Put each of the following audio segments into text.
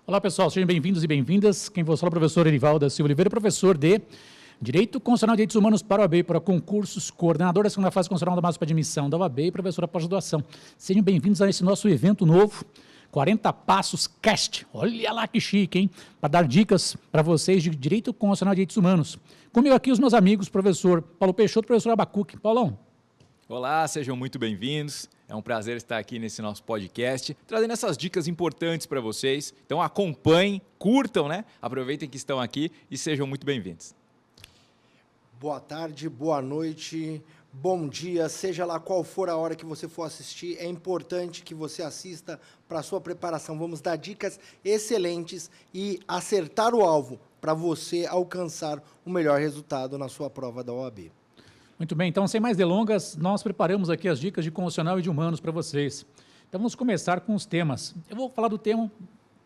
Olá, pessoal, sejam bem-vindos e bem-vindas. Quem vos fala é o professor Erivaldo da Silva Oliveira, professor de Direito Constitucional e Direitos Humanos para a OAB, para concursos, coordenador da segunda fase constitucional da massa para admissão da OAB e professor da pós-graduação. Sejam bem-vindos a esse nosso evento novo, 40 Passos Cast. Olha lá que chique, hein? Para dar dicas para vocês de Direito Constitucional e Direitos Humanos. Comigo aqui os meus amigos, professor Paulo Peixoto e professor Abacuque. Paulão. Olá, sejam muito bem-vindos. É um prazer estar aqui nesse nosso podcast, trazendo essas dicas importantes para vocês. Então acompanhem, curtam, né? Aproveitem que estão aqui e sejam muito bem-vindos. Boa tarde, boa noite, bom dia, seja lá qual for a hora que você for assistir, é importante que você assista para a sua preparação. Vamos dar dicas excelentes e acertar o alvo para você alcançar o melhor resultado na sua prova da OAB. Muito bem, então, sem mais delongas, nós preparamos aqui as dicas de constitucional e de humanos para vocês. Então, vamos começar com os temas. Eu vou falar do tema,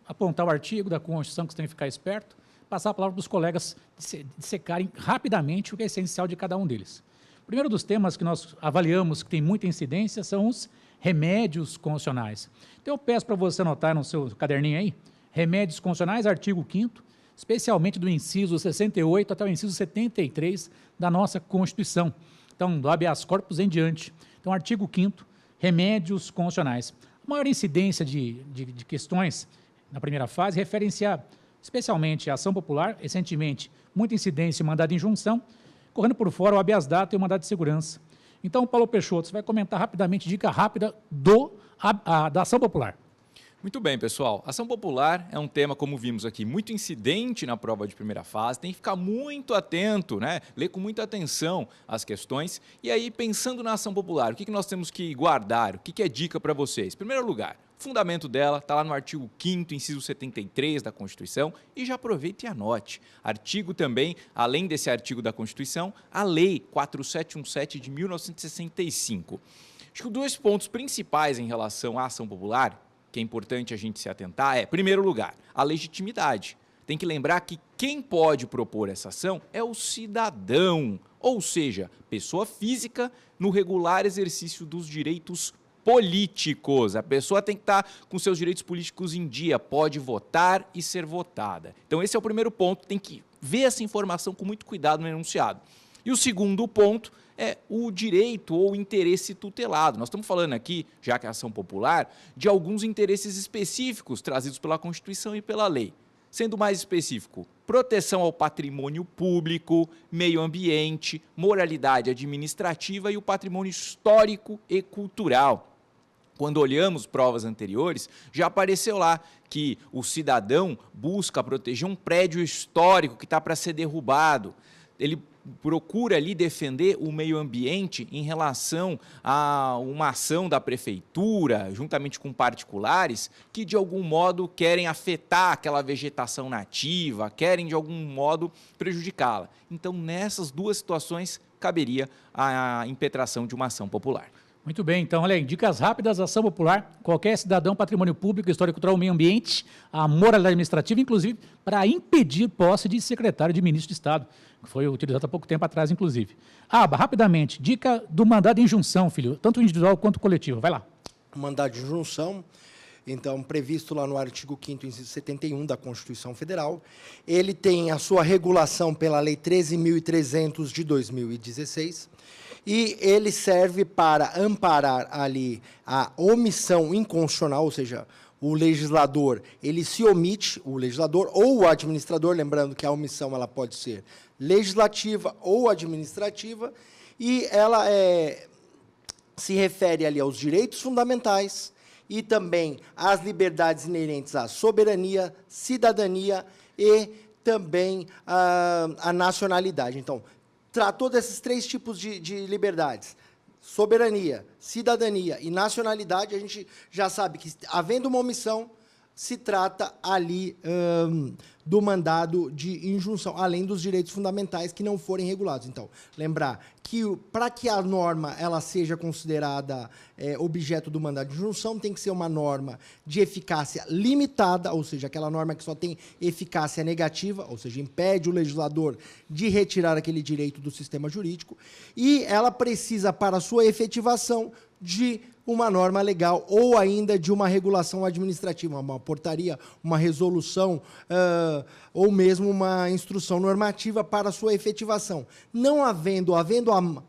apontar o artigo da Constituição, que você tem que ficar esperto, passar a palavra para os colegas dissecarem rapidamente o que é essencial de cada um deles. O primeiro dos temas que nós avaliamos, que tem muita incidência, são os remédios constitucionais. Então, eu peço para você anotar no seu caderninho aí, remédios constitucionais, artigo 5º, especialmente do inciso 68 até o inciso 73 da nossa Constituição. Então, do habeas corpus em diante. Então, artigo 5º, remédios constitucionais. A maior incidência de questões na primeira fase referem-se especialmente à ação popular, recentemente, muita incidência em mandado de injunção, correndo por fora o habeas data e o mandado de segurança. Então, Paulo Peixoto, você vai comentar rapidamente, dica rápida da ação popular. Muito bem, pessoal. Ação popular é um tema, como vimos aqui, muito incidente na prova de primeira fase. Tem que ficar muito atento, né? Ler com muita atenção as questões. E aí, pensando na ação popular, o que nós temos que guardar? O que é dica para vocês? Em primeiro lugar, o fundamento dela está lá no artigo 5º, inciso 73 da Constituição. E já aproveite e anote. Artigo também, além desse artigo da Constituição, a Lei 4717 de 1965. Acho que dois pontos principais em relação à ação popular que é importante a gente se atentar é, em primeiro lugar, a legitimidade. Tem que lembrar que quem pode propor essa ação é o cidadão, ou seja, pessoa física no regular exercício dos direitos políticos. A pessoa tem que estar com seus direitos políticos em dia, pode votar e ser votada. Então esse é o primeiro ponto, tem que ver essa informação com muito cuidado no enunciado. E o segundo ponto é o direito ou interesse tutelado. Nós estamos falando aqui, já que é ação popular, de alguns interesses específicos trazidos pela Constituição e pela lei. Sendo mais específico, proteção ao patrimônio público, meio ambiente, moralidade administrativa e o patrimônio histórico e cultural. Quando olhamos provas anteriores, já apareceu lá que o cidadão busca proteger um prédio histórico que está para ser derrubado. Ele procura ali defender o meio ambiente em relação a uma ação da prefeitura, juntamente com particulares, que de algum modo querem afetar aquela vegetação nativa, querem de algum modo prejudicá-la. Então, nessas duas situações, caberia a impetração de uma ação popular. Muito bem, então, olha aí, dicas rápidas, ação popular, qualquer cidadão, patrimônio público, histórico, cultural, meio ambiente, a moralidade administrativa, inclusive, para impedir posse de secretário de ministro de Estado, que foi utilizado há pouco tempo atrás, inclusive. Rapidamente, dica do mandado de injunção, filho, tanto individual quanto coletivo, vai lá. Mandado de injunção, então, previsto lá no artigo 5º, inciso 71 da Constituição Federal, ele tem a sua regulação pela Lei 13.300 de 2016, e ele serve para amparar ali a omissão inconstitucional, ou seja, o legislador, ele se omite, o legislador ou o administrador, lembrando que a omissão ela pode ser legislativa ou administrativa, e ela se refere ali aos direitos fundamentais e também às liberdades inerentes à soberania, cidadania e também à nacionalidade. Então, tratou desses três tipos de liberdades, soberania, cidadania e nacionalidade, a gente já sabe que, havendo uma omissão, se trata ali do mandado de injunção, além dos direitos fundamentais que não forem regulados. Então, lembrar que para que a norma ela seja considerada objeto do mandado de injunção, tem que ser uma norma de eficácia limitada, ou seja, aquela norma que só tem eficácia negativa, ou seja, impede o legislador de retirar aquele direito do sistema jurídico, e ela precisa, para sua efetivação, de uma norma legal ou ainda de uma regulação administrativa, uma portaria, uma resolução ou mesmo uma instrução normativa para sua efetivação. Não havendo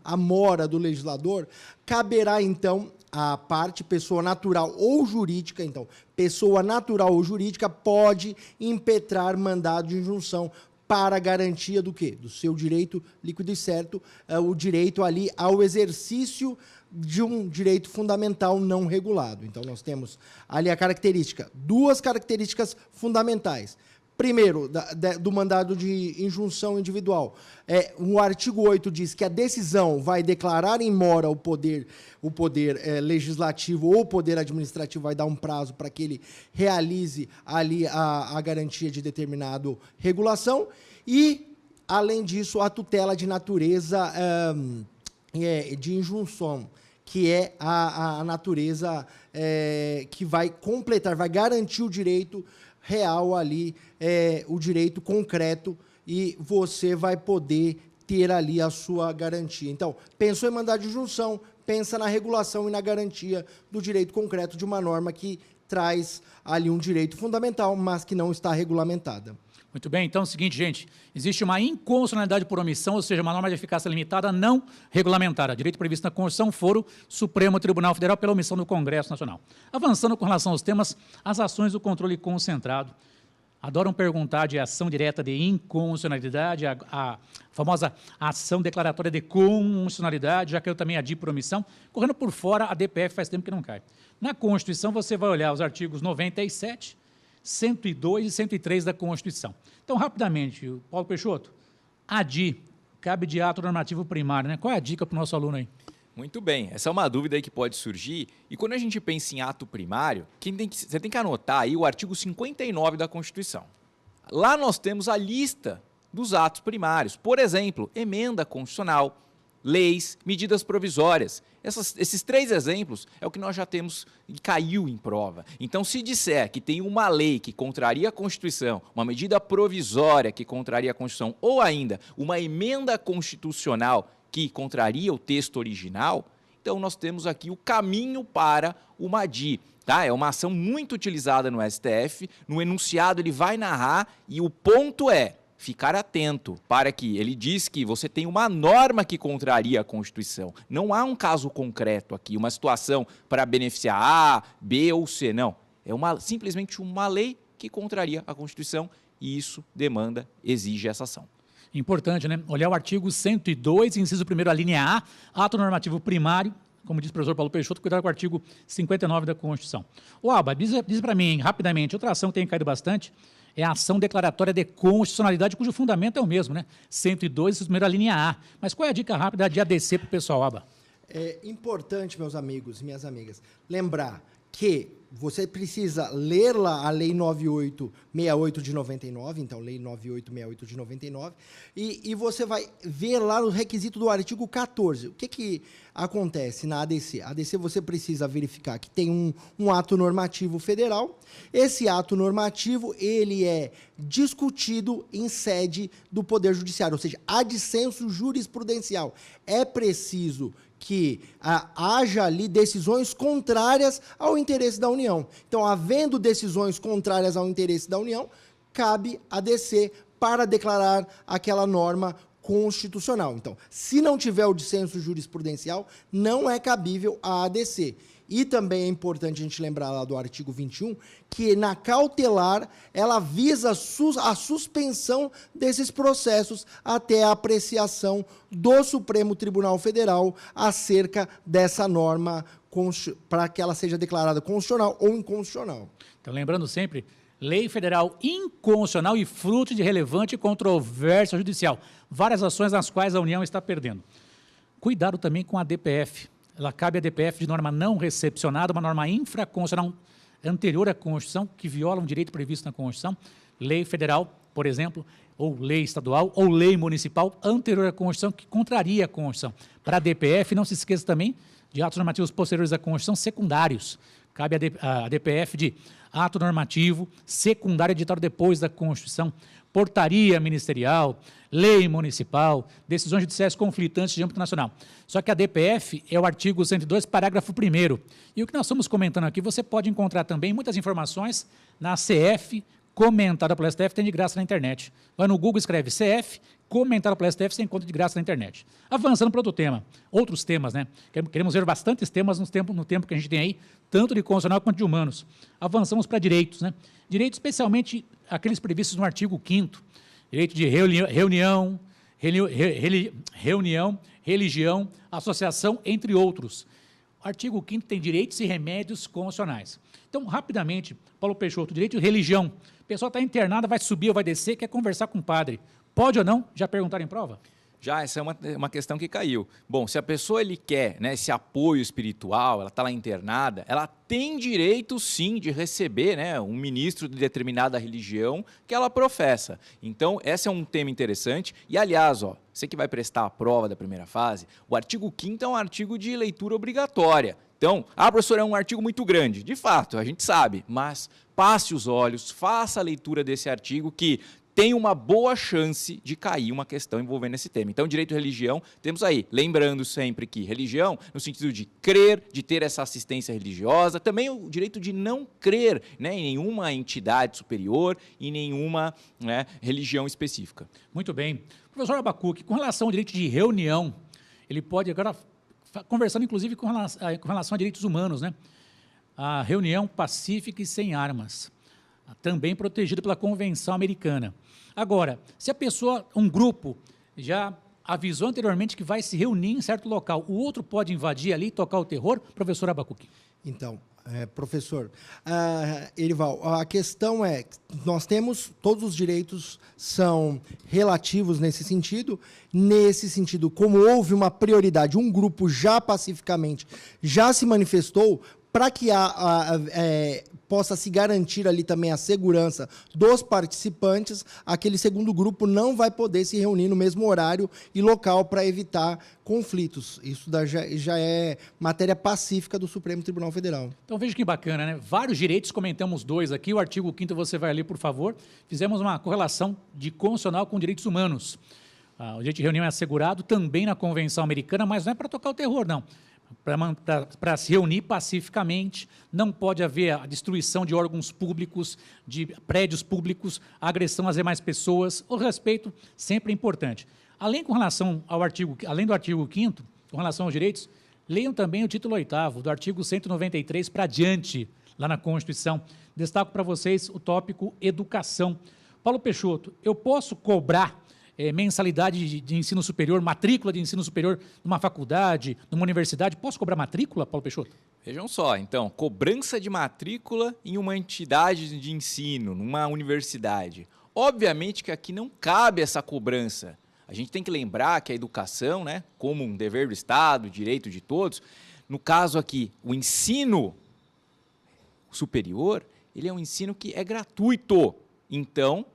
a mora do legislador, caberá então à parte, pessoa natural ou jurídica, então, pessoa natural ou jurídica pode impetrar mandado de injunção para garantia do quê? Do seu direito líquido e certo, o direito ali ao exercício de um direito fundamental não regulado. Então, nós temos ali a característica, duas características fundamentais. Primeiro, do mandado de injunção individual. O artigo 8 diz que a decisão vai declarar em mora o poder legislativo ou o poder administrativo, vai dar um prazo para que ele realize ali a garantia de determinado regulação. E, além disso, a tutela de natureza de injunção, que é a natureza que vai completar, vai garantir o direito real ali, o direito concreto, e você vai poder ter ali a sua garantia. Então, pensou em mandado de injunção, pensa na regulação e na garantia do direito concreto de uma norma que traz ali um direito fundamental, mas que não está regulamentada. Muito bem, então é o seguinte, gente, existe uma inconstitucionalidade por omissão, ou seja, uma norma de eficácia limitada não regulamentada, direito previsto na Constituição, foro Supremo Tribunal Federal pela omissão do Congresso Nacional. Avançando com relação aos temas, as ações do controle concentrado. Adoram perguntar de ação direta de inconstitucionalidade, a famosa ação declaratória de constitucionalidade, já que eu também adi por omissão, correndo por fora, a DPF faz tempo que não cai. Na Constituição, você vai olhar os artigos 97, 102 e 103 da Constituição. Então, rapidamente, Paulo Peixoto, ADI, cabe de ato normativo primário, né? Qual é a dica para o nosso aluno aí? Muito bem, essa é uma dúvida aí que pode surgir. E quando a gente pensa em ato primário, você tem que anotar aí o artigo 59 da Constituição. Lá nós temos a lista dos atos primários. Por exemplo, emenda constitucional, leis, medidas provisórias. Esses três exemplos é o que nós já temos e caiu em prova. Então, se disser que tem uma lei que contraria a Constituição, uma medida provisória que contraria a Constituição, ou ainda uma emenda constitucional que contraria o texto original, então nós temos aqui o caminho para uma ADI. Tá? É uma ação muito utilizada no STF, no enunciado ele vai narrar e o ponto é ficar atento para que ele diz que você tem uma norma que contraria a Constituição. Não há um caso concreto aqui, uma situação para beneficiar A, B ou C, não. É simplesmente uma lei que contraria a Constituição e isso exige essa ação. Importante, né? Olhar o artigo 102, inciso 1º, a linha A, ato normativo primário, como diz o professor Paulo Peixoto, cuidado com o artigo 59 da Constituição. O Alba, diz para mim, rapidamente, outra ação que tem caído bastante é a ação declaratória de constitucionalidade, cujo fundamento é o mesmo, né? 102, inciso 1º, a linha A. Mas qual é a dica rápida de ADC para o pessoal, Alba? É importante, meus amigos e minhas amigas, lembrar que você precisa ler lá a Lei 9868 de 99, então Lei 9868 de 99, e você vai ver lá o requisito do artigo 14. O que acontece na ADC? A ADC você precisa verificar que tem um ato normativo federal. Esse ato normativo, ele é discutido em sede do Poder Judiciário, ou seja, há dissenso jurisprudencial. É preciso que haja ali decisões contrárias ao interesse da União. Então, havendo decisões contrárias ao interesse da União, cabe a ADC para declarar aquela norma constitucional. Então, se não tiver o dissenso jurisprudencial, não é cabível a ADC. E também é importante a gente lembrar lá do artigo 21, que na cautelar ela visa a suspensão desses processos até a apreciação do Supremo Tribunal Federal acerca dessa norma para que ela seja declarada constitucional ou inconstitucional. Então, lembrando sempre, lei federal inconstitucional e fruto de relevante controvérsia judicial. Várias ações nas quais a União está perdendo. Cuidado também com a DPF. Ela cabe à DPF de norma não recepcionada, uma norma infraconstitucional anterior à Constituição, que viola um direito previsto na Constituição, lei federal por exemplo, ou lei estadual, ou lei municipal anterior à Constituição, que contraria a Constituição. Para a DPF, não se esqueça também de atos normativos posteriores à Constituição secundários. Cabe a DPF de ato normativo secundário editado depois da Constituição, portaria ministerial, lei municipal, decisões judiciais conflitantes de âmbito nacional. Só que a DPF é o artigo 102, parágrafo 1º. E o que nós estamos comentando aqui, você pode encontrar também muitas informações na CF, comentada pelo STF, tem de graça na internet. Vai no Google, escreve CF, comentada pelo STF, você encontra de graça na internet. Avançando para outro tema, outros temas, né? Queremos ver bastantes temas no tempo que a gente tem aí, tanto de constitucional quanto de humanos. Avançamos para direitos, né? Direitos especialmente aqueles previstos no artigo 5º, direito de reunião, religião, associação, entre outros. O artigo 5º tem direitos e remédios constitucionais. Então, rapidamente, Paulo Peixoto, direito de religião. A pessoa está internada, vai subir ou vai descer, quer conversar com o padre. Pode ou não? Já perguntaram em prova? Já, essa é uma questão que caiu. Bom, se a pessoa quer, né, esse apoio espiritual, ela está lá internada, ela tem direito, sim, de receber, né, um ministro de determinada religião que ela professa. Então, esse é um tema interessante. E, aliás, você que vai prestar a prova da primeira fase, o artigo 5º é um artigo de leitura obrigatória. Então, professor, é um artigo muito grande. De fato, a gente sabe, mas passe os olhos, faça a leitura desse artigo que tem uma boa chance de cair uma questão envolvendo esse tema. Então, direito à religião, temos aí, lembrando sempre que religião, no sentido de crer, de ter essa assistência religiosa, também o direito de não crer, né, em nenhuma entidade superior, em nenhuma, né, religião específica. Muito bem. Professor Abacuque, com relação ao direito de reunião, ele pode agora, conversando inclusive com relação a direitos humanos, né? A reunião pacífica e sem armas, também protegida pela Convenção Americana. Agora, se a pessoa, um grupo, já avisou anteriormente que vai se reunir em certo local, o outro pode invadir ali e tocar o terror? Professor Abacuque. Então, professor, Erival, a questão é, nós temos, todos os direitos são relativos nesse sentido, como houve uma prioridade, um grupo já pacificamente, já se manifestou, para que possa se garantir ali também a segurança dos participantes, aquele segundo grupo não vai poder se reunir no mesmo horário e local para evitar conflitos. Isso já é matéria pacífica do Supremo Tribunal Federal. Então veja que bacana, né? Vários direitos, comentamos 2 aqui, o artigo 5º você vai ler, por favor. Fizemos uma correlação de constitucional com direitos humanos. O direito de reunião é assegurado também na Convenção Americana, mas não é para tocar o terror, não. Para se reunir pacificamente, não pode haver a destruição de órgãos públicos, de prédios públicos, a agressão às demais pessoas, o respeito sempre é importante. Além do artigo 5º, com relação aos direitos, leiam também o título 8º, do artigo 193 para diante, lá na Constituição. Destaco para vocês o tópico educação. Paulo Peixoto, eu posso cobrar mensalidade de ensino superior, matrícula de ensino superior numa faculdade, numa universidade, posso cobrar matrícula, Paulo Peixoto? Vejam só, então, cobrança de matrícula em uma entidade de ensino, numa universidade. Obviamente que aqui não cabe essa cobrança. A gente tem que lembrar que a educação, né, como um dever do Estado, direito de todos, no caso aqui, o ensino superior, ele é um ensino que é gratuito. Então,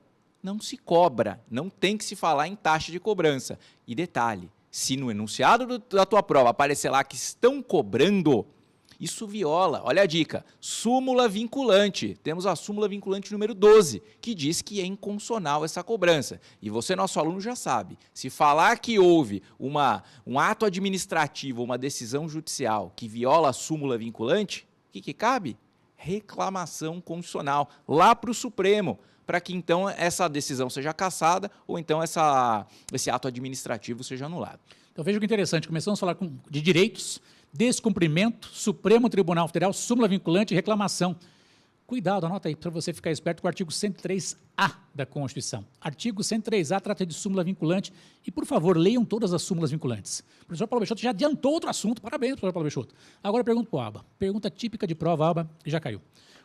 não se cobra, não tem que se falar em taxa de cobrança. E detalhe, se no enunciado da tua prova aparecer lá que estão cobrando, isso viola, olha a dica, súmula vinculante. Temos a súmula vinculante número 12, que diz que é inconstitucional essa cobrança. E você, nosso aluno, já sabe, se falar que houve um ato administrativo, uma decisão judicial que viola a súmula vinculante, o que cabe? Reclamação constitucional, lá para o Supremo, para que, então, essa decisão seja cassada ou, então, esse ato administrativo seja anulado. Então, veja que interessante. Começamos a falar de direitos, descumprimento, Supremo Tribunal Federal, súmula vinculante e reclamação. Cuidado, anota aí, para você ficar esperto com o artigo 103A da Constituição. Artigo 103A trata de súmula vinculante e, por favor, leiam todas as súmulas vinculantes. O professor Paulo Peixoto já adiantou outro assunto. Parabéns, professor Paulo Peixoto. Agora eu pergunto para o Aba. Pergunta típica de prova, Aba, que já caiu.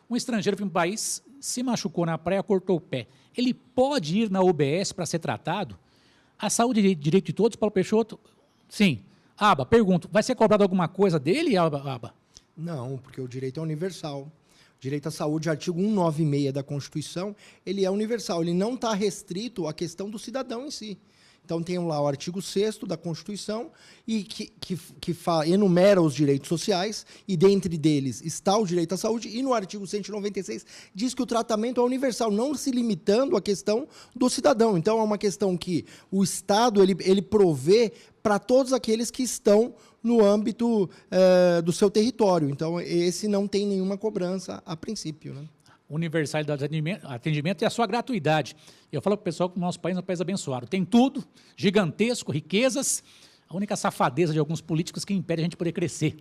Um estrangeiro foi para um país, se machucou na praia, cortou o pé. Ele pode ir na UBS para ser tratado? A saúde é direito de todos, Paulo Peixoto? Sim. Aba, pergunto, vai ser cobrado alguma coisa dele, Aba? Não, porque o direito é universal. O Direito à saúde, artigo 196 da Constituição, ele é universal, ele não está restrito à questão do cidadão em si. Então, tem lá o artigo 6º da Constituição, e que enumera os direitos sociais, e dentre deles está o direito à saúde, e no artigo 196 diz que o tratamento é universal, não se limitando à questão do cidadão. Então, é uma questão que o Estado ele provê para todos aqueles que estão no âmbito do seu território. Então, esse não tem nenhuma cobrança a princípio, né? Universalidade de atendimento e a sua gratuidade. Eu falo para o pessoal que o nosso país é um país abençoado. Tem tudo, gigantesco, riquezas. A única safadeza de alguns políticos que impede a gente poder crescer.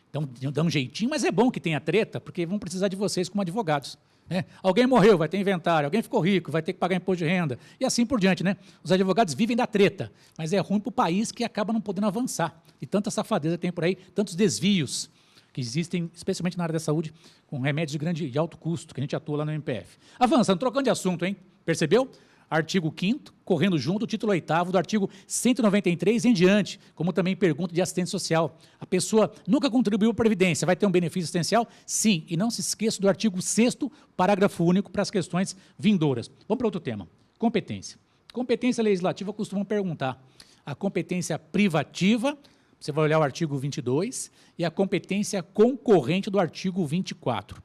Então, dá um jeitinho, mas é bom que tenha treta, porque vão precisar de vocês como advogados. Né? Alguém morreu, vai ter inventário. Alguém ficou rico, vai ter que pagar imposto de renda. E assim por diante, né? Os advogados vivem da treta, mas é ruim para o país que acaba não podendo avançar. E tanta safadeza tem por aí, tantos desvios que existem, especialmente na área da saúde, com remédios de grande e alto custo, que a gente atua lá no MPF. Avançando, trocando de assunto, hein? Percebeu? Artigo 5º, correndo junto, o título 8º do artigo 193 em diante, como também pergunta de assistente social. A pessoa nunca contribuiu para a Previdência, vai ter um benefício assistencial? Sim, e não se esqueça do artigo 6º, parágrafo único, para as questões vindouras. Vamos para outro tema, competência. Competência legislativa, costumam perguntar. A competência privativa, você vai olhar o artigo 22, e a competência concorrente do artigo 24.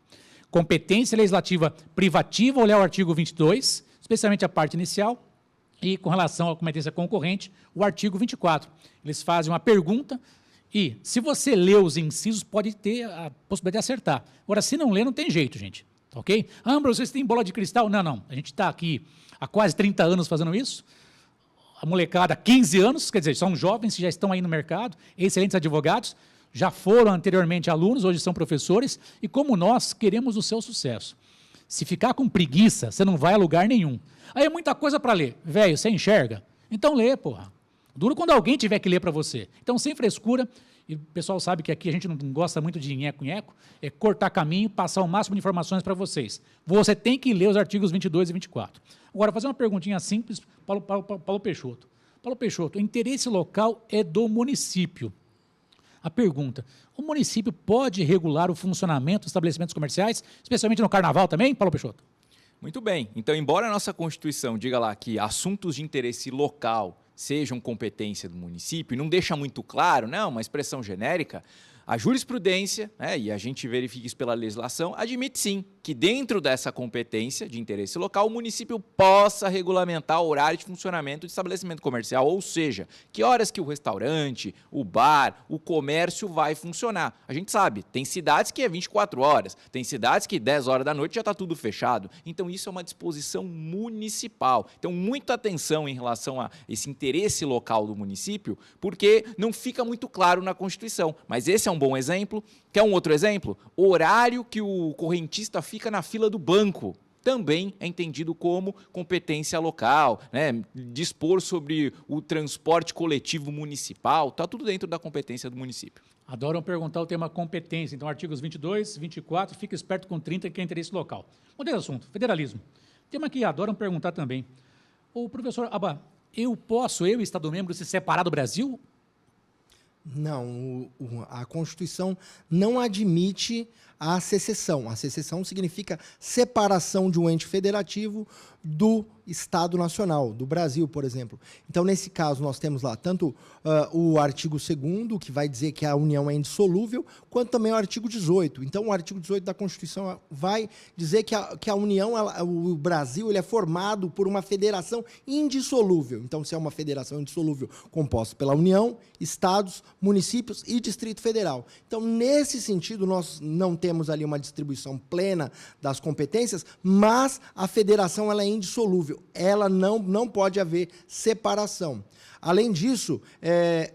Competência legislativa privativa, olhar o artigo 22, especialmente a parte inicial, e com relação à competência concorrente, o artigo 24. Eles fazem uma pergunta e, se você lê os incisos, pode ter a possibilidade de acertar. Agora, se não lê, não tem jeito, gente. Ok? Ambros, vocês têm bola de cristal? Não, não. A gente está aqui há quase 30 anos fazendo isso. A molecada, 15 anos, quer dizer, são jovens que já estão aí no mercado, excelentes advogados, já foram anteriormente alunos, hoje são professores, e como nós, queremos o seu sucesso. Se ficar com preguiça, você não vai a lugar nenhum. Aí é muita coisa para ler. Velho, você enxerga? Então lê, porra. Duro quando alguém tiver que ler para você. Então, sem frescura, e o pessoal sabe que aqui a gente não gosta muito de nheco-nheco, é cortar caminho, passar o máximo de informações para vocês. Você tem que ler os artigos 22 e 24. Agora, fazer uma perguntinha simples, Paulo Peixoto. Paulo Peixoto, o interesse local é do município. A pergunta, o município pode regular o funcionamento dos estabelecimentos comerciais, especialmente no carnaval também, Paulo Peixoto? Muito bem. Então, embora a nossa Constituição diga lá que assuntos de interesse local sejam competência do município, e não deixa muito claro, não, uma expressão genérica, a jurisprudência, né, e a gente verifica isso pela legislação, admite sim que dentro dessa competência de interesse local, o município possa regulamentar o horário de funcionamento de estabelecimento comercial, ou seja, que horas que o restaurante, o bar, o comércio vai funcionar. A gente sabe, tem cidades que é 24 horas, tem cidades que 10 horas da noite já está tudo fechado. Então, isso é uma disposição municipal. Então, muita atenção em relação a esse interesse local do município, porque não fica muito claro na Constituição. Mas esse é um bom exemplo. Quer um outro exemplo? O horário que o correntista fica na fila do banco também é entendido como competência local, né? Dispor sobre o transporte coletivo municipal, está tudo dentro da competência do município. Adoram perguntar o tema competência, então artigos 22, 24, fica esperto com 30, que é interesse local. Mudei de assunto, federalismo. Tema que adoram perguntar também. O professor Abba, eu, Estado-membro, se separar do Brasil? Não, a Constituição não admite a secessão. A secessão significa separação de um ente federativo do Estado Nacional, do Brasil, por exemplo. Então, nesse caso, nós temos lá tanto o artigo 2º, que vai dizer que a União é indissolúvel, quanto também o artigo 18. Então, o artigo 18 da Constituição vai dizer que a União, o Brasil, ele é formado por uma federação indissolúvel. Então, se é uma federação indissolúvel composta pela União, Estados, municípios e Distrito Federal. Então, nesse sentido, nós não temos ali uma distribuição plena das competências, mas a federação ela é indissolúvel. Ela não pode haver separação. Além disso,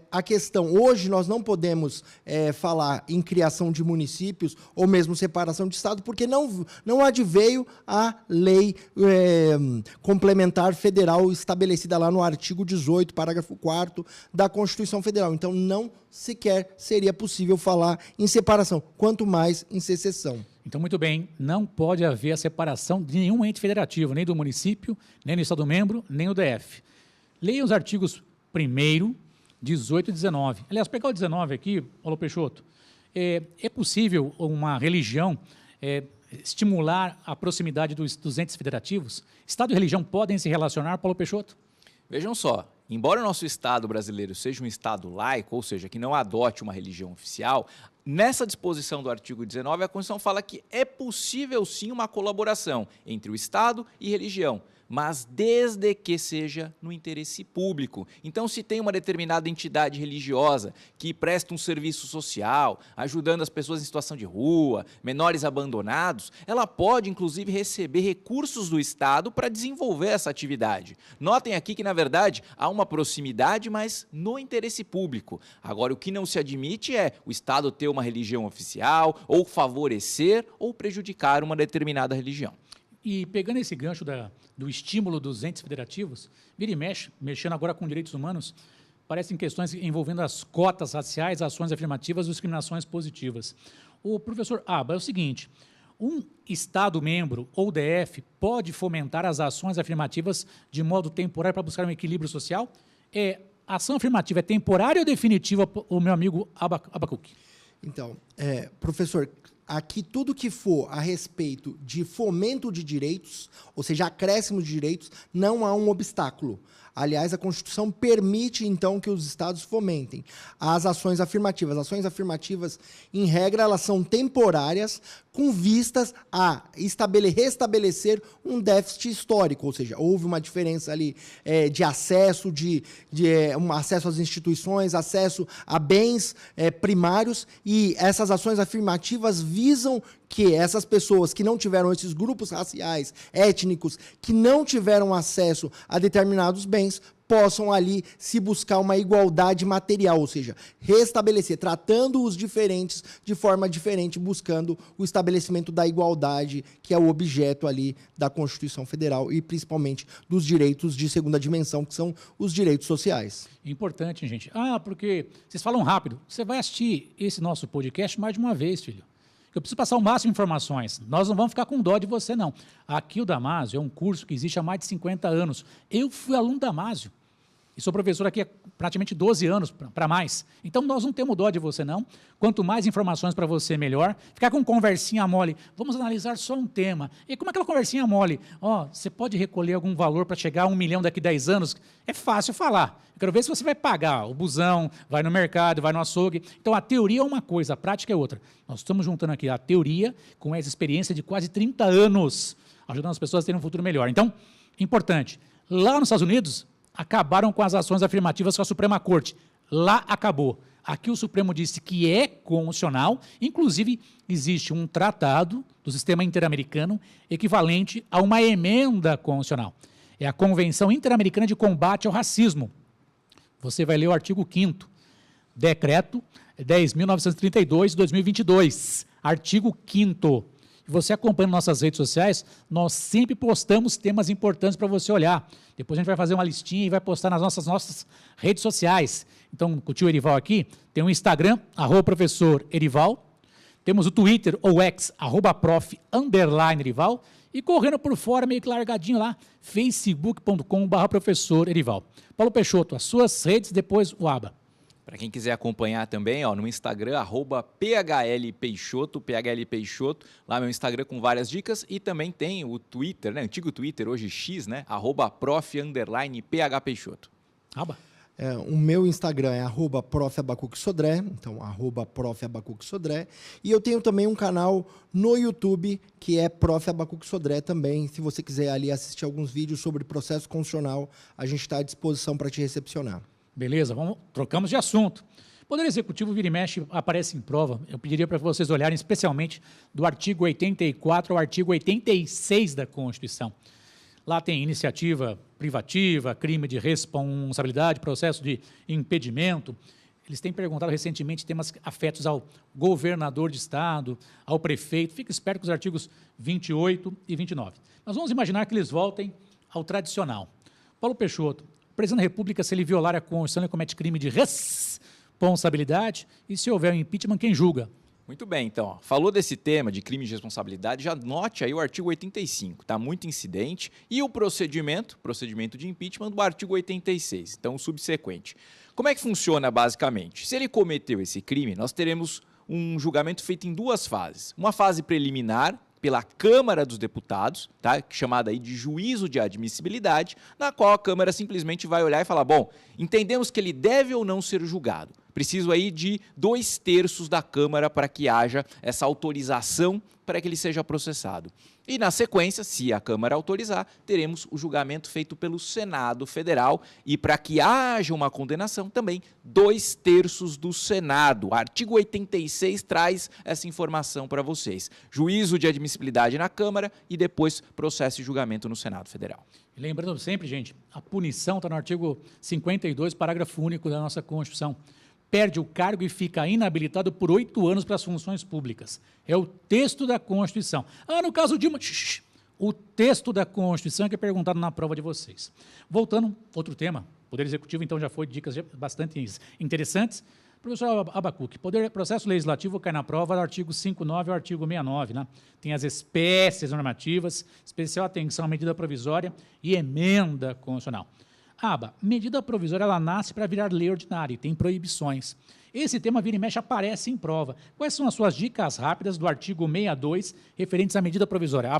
a questão, hoje nós não podemos falar em criação de municípios ou mesmo separação de Estado, porque não adveio a lei complementar federal estabelecida lá no artigo 18, parágrafo 4º da Constituição Federal. Então, não sequer seria possível falar em separação, quanto mais em secessão. Então, muito bem, não pode haver a separação de nenhum ente federativo, nem do município, nem do Estado-membro, nem do DF. Leia os artigos 1º, 18 e 19. Aliás, pegar o 19 aqui, Paulo Peixoto, é possível uma religião estimular a proximidade dos entes federativos? Estado e religião podem se relacionar, Paulo Peixoto? Vejam só, embora o nosso Estado brasileiro seja um Estado laico, ou seja, que não adote uma religião oficial, nessa disposição do artigo 19, a Constituição fala que é possível sim uma colaboração entre o Estado e religião, mas desde que seja no interesse público. Então, se tem uma determinada entidade religiosa que presta um serviço social, ajudando as pessoas em situação de rua, menores abandonados, ela pode, inclusive, receber recursos do Estado para desenvolver essa atividade. Notem aqui que, na verdade, há uma proximidade, mas no interesse público. Agora, o que não se admite é o Estado ter uma religião oficial, ou favorecer ou prejudicar uma determinada religião. E pegando esse gancho do estímulo dos entes federativos, vira e mexe, mexendo agora com direitos humanos, parecem questões envolvendo as cotas raciais, ações afirmativas e discriminações positivas. O professor Aba, é o seguinte, um Estado-membro ou DF pode fomentar as ações afirmativas de modo temporário para buscar um equilíbrio social? A ação afirmativa é temporária ou definitiva, o meu amigo Abacuque? Então, professor, aqui tudo que for a respeito de fomento de direitos, ou seja, acréscimo de direitos, não há um obstáculo. Aliás, a Constituição permite, então, que os estados fomentem as ações afirmativas. As ações afirmativas, em regra, elas são temporárias, com vistas a restabelecer um déficit histórico, ou seja, houve uma diferença ali de acesso, um acesso às instituições, acesso a bens primários, e essas ações afirmativas visam que essas pessoas que não tiveram, esses grupos raciais, étnicos, que não tiveram acesso a determinados bens, possam ali se buscar uma igualdade material, ou seja, restabelecer, tratando os diferentes de forma diferente, buscando o estabelecimento da igualdade, que é o objeto ali da Constituição Federal e principalmente dos direitos de segunda dimensão, que são os direitos sociais. Importante, gente. Porque vocês falam rápido. Você vai assistir esse nosso podcast mais de uma vez, filho. Eu preciso passar o máximo de informações. Nós não vamos ficar com dó de você, não. Aqui o Damásio é um curso que existe há mais de 50 anos. Eu fui aluno da Damásio. E sou professor aqui há praticamente 12 anos, para mais. Então, nós não temos dó de você, não. Quanto mais informações para você, melhor. Ficar com conversinha mole. Vamos analisar só um tema. E como é aquela conversinha mole? Você pode recolher algum valor para chegar a 1 milhão daqui a 10 anos? É fácil falar. Eu quero ver se você vai pagar o busão, vai no mercado, vai no açougue. Então, a teoria é uma coisa, a prática é outra. Nós estamos juntando aqui a teoria com essa experiência de quase 30 anos, ajudando as pessoas a terem um futuro melhor. Então, importante, lá nos Estados Unidos, acabaram com as ações afirmativas com a Suprema Corte. Lá acabou. Aqui o Supremo disse que é constitucional, inclusive existe um tratado do sistema interamericano equivalente a uma emenda constitucional. É a Convenção Interamericana de Combate ao Racismo. Você vai ler o artigo 5º, decreto 10.932 de 2022, artigo 5º. Você acompanha nossas redes sociais, nós sempre postamos temas importantes para você olhar. Depois a gente vai fazer uma listinha e vai postar nas nossas redes sociais. Então, com o tio Erival aqui, tem o Instagram, @professor Erival, temos o Twitter ou X, @prof_Erival, e correndo por fora, meio que largadinho lá, facebook.com/professor Erival. Paulo Peixoto, as suas redes, depois o Aba. Para quem quiser acompanhar também, no Instagram, @PHLPeixoto, PHLPeixoto, lá meu Instagram com várias dicas, e também tem o Twitter, antigo Twitter, hoje X, @prof_PHPeixoto. Aba. O meu Instagram é @profabacucsodré, então @profabacucsodré, e eu tenho também um canal no YouTube que é Prof. Abacuque Sodré também. Se você quiser ali assistir alguns vídeos sobre processo constitucional, a gente está à disposição para te recepcionar. Beleza, trocamos de assunto. Poder Executivo vira e mexe aparece em prova. Eu pediria para vocês olharem especialmente do artigo 84 ao artigo 86 da Constituição. Lá tem iniciativa privativa, crime de responsabilidade, processo de impedimento. Eles têm perguntado recentemente temas afetos ao governador de estado, ao prefeito. Fique esperto com os artigos 28 e 29. Nós vamos imaginar que eles voltem ao tradicional. Paulo Peixoto, o presidente da República, se ele violar a Constituição, ele comete crime de responsabilidade, e se houver um impeachment, quem julga? Muito bem, então, falou desse tema de crime de responsabilidade, já note aí o artigo 85, está muito incidente, e o procedimento de impeachment do artigo 86, então o subsequente. Como é que funciona basicamente? Se ele cometeu esse crime, nós teremos um julgamento feito em duas fases. Uma fase preliminar, pela Câmara dos Deputados, tá? Chamada aí de juízo de admissibilidade, na qual a Câmara simplesmente vai olhar e falar, bom, entendemos que ele deve ou não ser julgado. Preciso aí de 2/3 da Câmara para que haja essa autorização para que ele seja processado. E na sequência, se a Câmara autorizar, teremos o julgamento feito pelo Senado Federal e para que haja uma condenação também 2/3 do Senado. O artigo 86 traz essa informação para vocês. Juízo de admissibilidade na Câmara e depois processo e julgamento no Senado Federal. E lembrando sempre, gente, a punição está no artigo 52, parágrafo único da nossa Constituição. Perde o cargo e fica inabilitado por 8 anos para as funções públicas. É o texto da Constituição. No caso de o texto da Constituição que é perguntado na prova de vocês. Voltando, outro tema, Poder Executivo, então já foi dicas bastante interessantes. Professor Abacuque, processo legislativo cai na prova do artigo 59 ao artigo 69, né? Tem as espécies normativas, especial atenção à medida provisória e emenda constitucional. Medida provisória, ela nasce para virar lei ordinária e tem proibições. Esse tema, vira e mexe, aparece em prova. Quais são as suas dicas rápidas do artigo 62, referentes à medida provisória?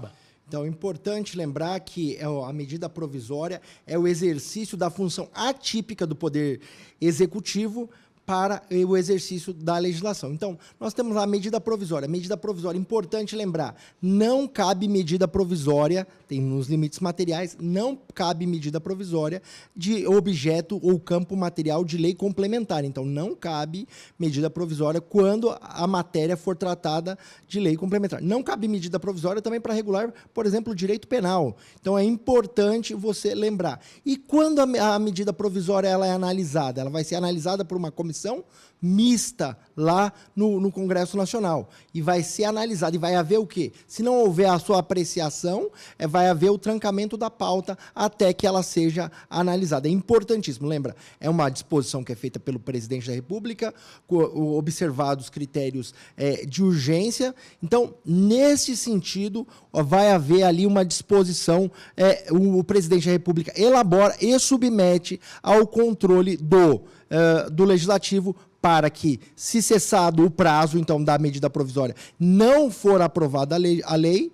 Então, é importante lembrar que a medida provisória é o exercício da função atípica do Poder Executivo para o exercício da legislação. Então, nós temos lá a medida provisória. Medida provisória, importante lembrar, não cabe medida provisória, tem nos limites materiais, não cabe medida provisória de objeto ou campo material de lei complementar. Então, não cabe medida provisória quando a matéria for tratada de lei complementar. Não cabe medida provisória também para regular, por exemplo, o direito penal. Então, é importante você lembrar. E quando a medida provisória ela é analisada? Ela vai ser analisada por uma comissão mista lá no Congresso Nacional e vai ser analisada e vai haver o quê? Se não houver a sua apreciação, vai haver o trancamento da pauta até que ela seja analisada. É importantíssimo, lembra? É uma disposição que é feita pelo presidente da República, observados os critérios de urgência. Então, nesse sentido, vai haver ali uma disposição, o presidente da República elabora e submete ao controle do Legislativo para que, se cessado o prazo, então, da medida provisória, não for aprovada a lei,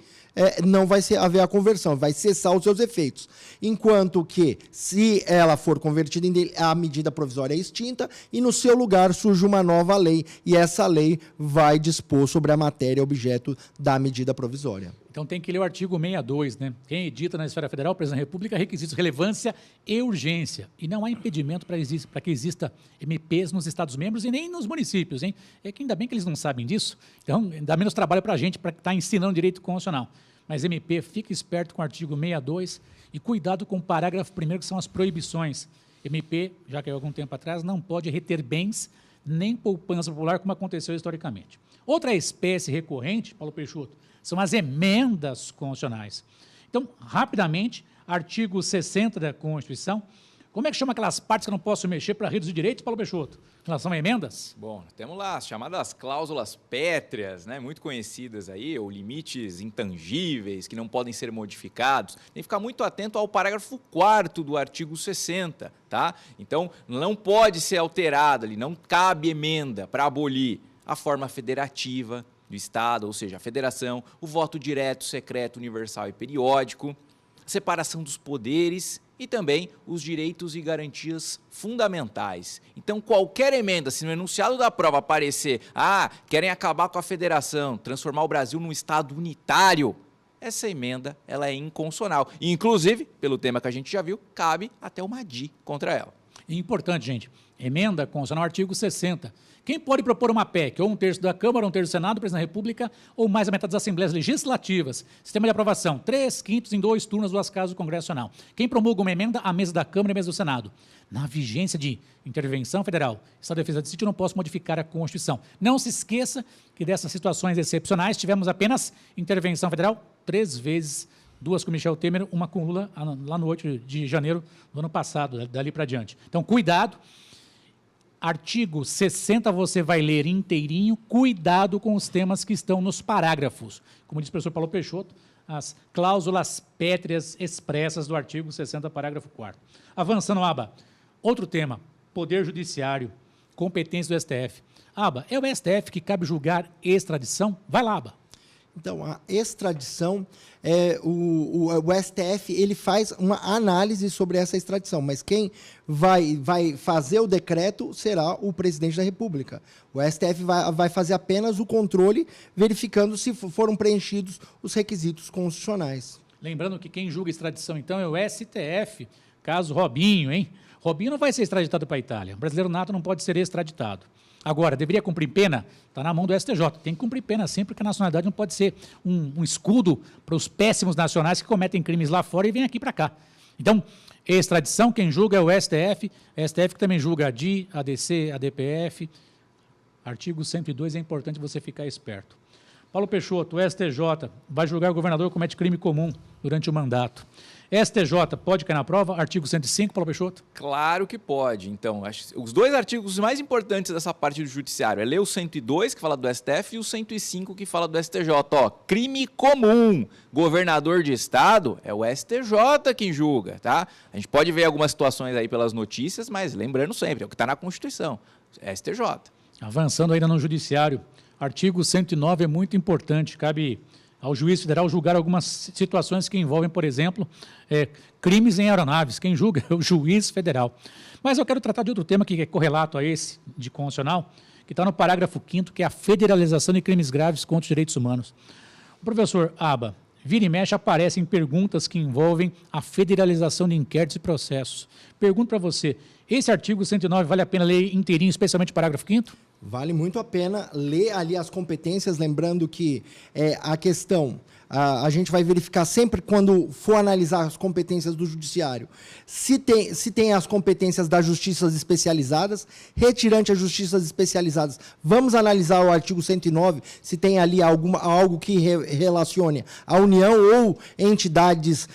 não vai haver a conversão, vai cessar os seus efeitos. Enquanto que, se ela for convertida em lei, a medida provisória é extinta e, no seu lugar, surge uma nova lei, e essa lei vai dispor sobre a matéria objeto da medida provisória. Então tem que ler o artigo 62, né? Quem edita na esfera federal, presidente da República, requisitos, relevância e urgência. E não há impedimento para que exista MPs nos Estados-membros e nem nos municípios, hein? É que ainda bem que eles não sabem disso, então dá menos trabalho para a gente, para estar ensinando direito constitucional. Mas MP, fica esperto com o artigo 62 e cuidado com o parágrafo 1º, que são as proibições. MP, já que há algum tempo atrás, não pode reter bens nem poupança popular, como aconteceu historicamente. Outra espécie recorrente, Paulo Peixoto, são as emendas constitucionais. Então, rapidamente, artigo 60 da Constituição, como é que chama aquelas partes que eu não posso mexer para reduzir direitos, Paulo Peixoto? Em relação a emendas? Bom, temos lá as chamadas cláusulas pétreas, né, muito conhecidas aí, ou limites intangíveis que não podem ser modificados. Tem que ficar muito atento ao parágrafo 4º do artigo 60, tá? Então, não pode ser alterado ali, não cabe emenda para abolir a forma federativa do Estado, ou seja, a federação, o voto direto, secreto, universal e periódico, separação dos poderes e também os direitos e garantias fundamentais. Então, qualquer emenda, se no enunciado da prova aparecer, querem acabar com a federação, transformar o Brasil num Estado unitário, essa emenda ela é inconstitucional. E, inclusive, pelo tema que a gente já viu, cabe até uma ADI contra ela. Importante, gente, emenda constitucional, artigo 60. Quem pode propor uma PEC, ou 1/3 da Câmara, 1/3 do Senado, presidente da República, ou mais a metade das Assembleias Legislativas. Sistema de aprovação, 3/5 em 2 turnos, 2 casas do Congresso Nacional. Quem promulga uma emenda, a mesa da Câmara e a mesa do Senado. Na vigência de intervenção federal, Estado de Defesa de Sítio, não posso modificar a Constituição. Não se esqueça que dessas situações excepcionais, tivemos apenas intervenção federal 3 vezes, 2 com Michel Temer, 1 com Lula, lá no 8 de janeiro do ano passado, dali para diante. Então, cuidado. Artigo 60 você vai ler inteirinho, cuidado com os temas que estão nos parágrafos. Como disse o professor Paulo Peixoto, as cláusulas pétreas expressas do artigo 60, parágrafo 4º. Avançando, outro tema, Poder Judiciário, competência do STF. É o STF que cabe julgar extradição? Vai lá, Então, a extradição, o STF ele faz uma análise sobre essa extradição, mas quem vai fazer o decreto será o presidente da República. O STF vai fazer apenas o controle, verificando se foram preenchidos os requisitos constitucionais. Lembrando que quem julga extradição, então, é o STF, caso Robinho, hein? Robinho não vai ser extraditado para a Itália. O brasileiro nato não pode ser extraditado. Agora, deveria cumprir pena? Está na mão do STJ. Tem que cumprir pena sempre, porque a nacionalidade não pode ser um escudo para os péssimos nacionais que cometem crimes lá fora e vêm aqui para cá. Então, extradição, quem julga é o STF que também julga a DI, a DC, a DPF. Artigo 102, é importante você ficar esperto. Paulo Peixoto, o STJ vai julgar o governador que comete crime comum durante o mandato. STJ pode cair na prova? Artigo 105, Paulo Peixoto? Claro que pode. Então, os dois artigos mais importantes dessa parte do judiciário é ler o 102, que fala do STF, e o 105, que fala do STJ. Ó, crime comum, governador de estado, é o STJ quem julga, tá? A gente pode ver algumas situações aí pelas notícias, mas lembrando sempre, é o que está na Constituição, STJ. Avançando ainda no judiciário, artigo 109 é muito importante, cabe ao juiz federal julgar algumas situações que envolvem, por exemplo, crimes em aeronaves. Quem julga é o juiz federal. Mas eu quero tratar de outro tema que é correlato a esse de constitucional, que está no parágrafo 5º, que é a federalização de crimes graves contra os direitos humanos. O professor Aba, vira e mexe aparecem perguntas que envolvem a federalização de inquéritos e processos. Pergunto para você, esse artigo 109 vale a pena ler inteirinho, especialmente o parágrafo 5º? Vale muito a pena ler ali as competências, lembrando que a questão, a gente vai verificar sempre quando for analisar as competências do judiciário, se tem as competências das justiças especializadas, retirante as justiças especializadas, vamos analisar o artigo 109, se tem ali algo que relacione a União ou entidades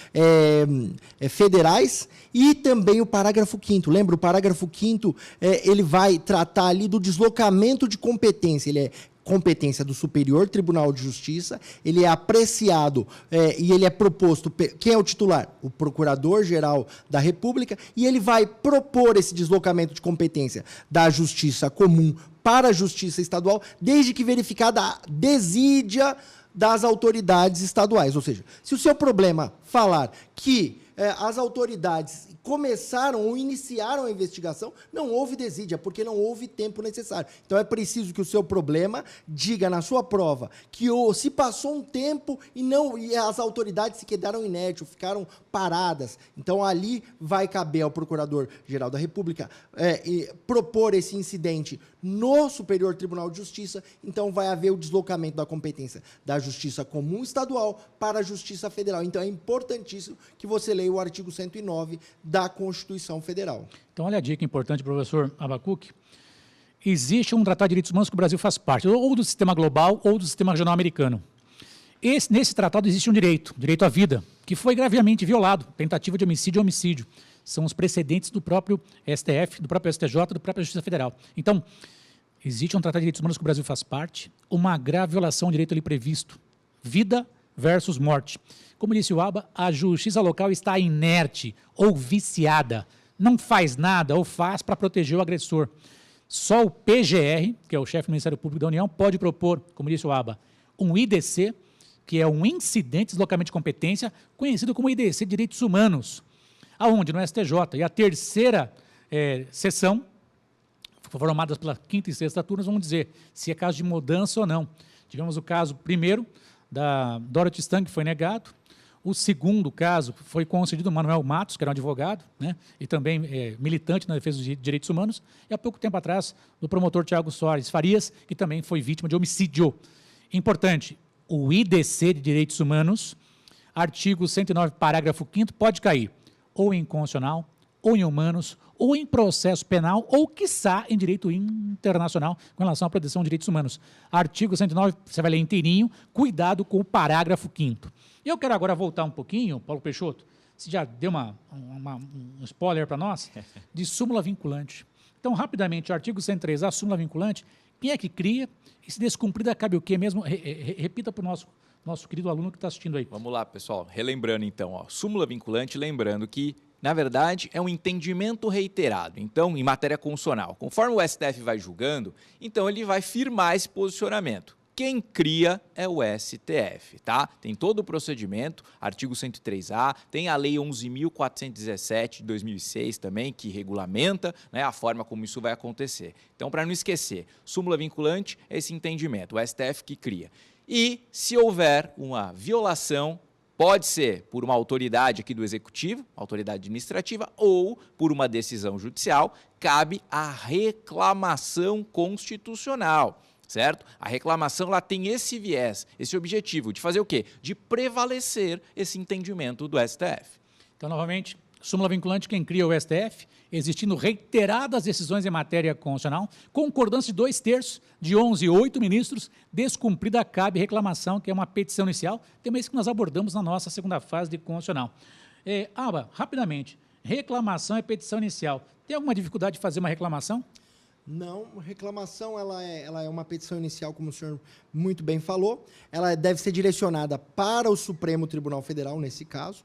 federais. E também o parágrafo 5º. Lembra, o parágrafo 5º, ele vai tratar ali do deslocamento de competência. Ele é competência do Superior Tribunal de Justiça, ele é apreciado e ele é proposto, quem é o titular? O Procurador-Geral da República, e ele vai propor esse deslocamento de competência da Justiça Comum para a Justiça Estadual, desde que verificada a desídia das autoridades estaduais. Ou seja, se o seu problema falar que as autoridades começaram ou iniciaram a investigação, não houve desídia, porque não houve tempo necessário. Então, é preciso que o seu problema diga na sua prova que se passou um tempo e as autoridades se quedaram inertes, ficaram paradas. Então, ali vai caber ao Procurador-Geral da República propor esse incidente no Superior Tribunal de Justiça. Então, vai haver o deslocamento da competência da Justiça Comum Estadual para a Justiça Federal. Então, é importantíssimo que você leia o artigo 109 da Constituição Federal. Então, olha a dica importante, professor Abacuque. Existe um tratado de direitos humanos que o Brasil faz parte, ou do sistema global ou do sistema regional americano. Nesse tratado existe um direito à vida, que foi gravemente violado, tentativa de homicídio e homicídio. São os precedentes do próprio STF, do próprio STJ, do próprio Justiça Federal. Então, existe um tratado de direitos humanos que o Brasil faz parte, uma grave violação do direito ali previsto. Vida versus morte. Como disse o Aba, a justiça local está inerte ou viciada. Não faz nada ou faz para proteger o agressor. Só o PGR, que é o chefe do Ministério Público da União, pode propor, como disse o Aba, um IDC, que é um incidente de deslocamento de competência, conhecido como IDC de Direitos Humanos. Aonde? No STJ. E a terceira sessão, formadas pela quinta e sexta turmas, vão dizer se é caso de mudança ou não. Tivemos o caso primeiro da Dorothy Stang, que foi negado. O segundo caso foi concedido ao Manuel Matos, que era um advogado, né, e também militante na defesa dos direitos humanos, e há pouco tempo atrás, do promotor Tiago Soares Farias, que também foi vítima de homicídio. Importante, o IDC de Direitos Humanos, artigo 109, parágrafo 5º, pode cair ou em constitucional, ou em humanos, ou em processo penal, ou, quiçá, em direito internacional com relação à proteção de direitos humanos. Artigo 109, você vai ler inteirinho, cuidado com o parágrafo 5º. E eu quero agora voltar um pouquinho, Paulo Peixoto, você já deu um spoiler para nós, de súmula vinculante. Então, rapidamente, o artigo 103, a súmula vinculante, quem é que cria? E se descumprida, cabe o quê mesmo? Repita para o nosso querido aluno que está assistindo aí. Vamos lá, pessoal. Relembrando, então, súmula vinculante, lembrando que, na verdade, é um entendimento reiterado. Então, em matéria constitucional, conforme o STF vai julgando, então ele vai firmar esse posicionamento. quem cria é o STF, tá? Tem todo o procedimento, artigo 103A, tem a Lei 11.417 de 2006 também, que regulamenta, né, a forma como isso vai acontecer. Então, para não esquecer, súmula vinculante é esse entendimento, o STF que cria. E se houver uma violação, pode ser por uma autoridade aqui do Executivo, autoridade administrativa, ou por uma decisão judicial, cabe a reclamação constitucional, certo? A reclamação ela tem esse viés, esse objetivo de fazer o quê? De prevalecer esse entendimento do STF. Então, novamente, súmula vinculante, quem cria é o STF, existindo reiteradas decisões em matéria constitucional, concordância de 2/3 de 8 ministros, descumprida cabe reclamação, que é uma petição inicial, tema esse que nós abordamos na nossa segunda fase de constitucional. Aba, rapidamente, reclamação é petição inicial. Tem alguma dificuldade de fazer uma reclamação? Não, reclamação ela é uma petição inicial, como o senhor muito bem falou. Ela deve ser direcionada para o Supremo Tribunal Federal, nesse caso.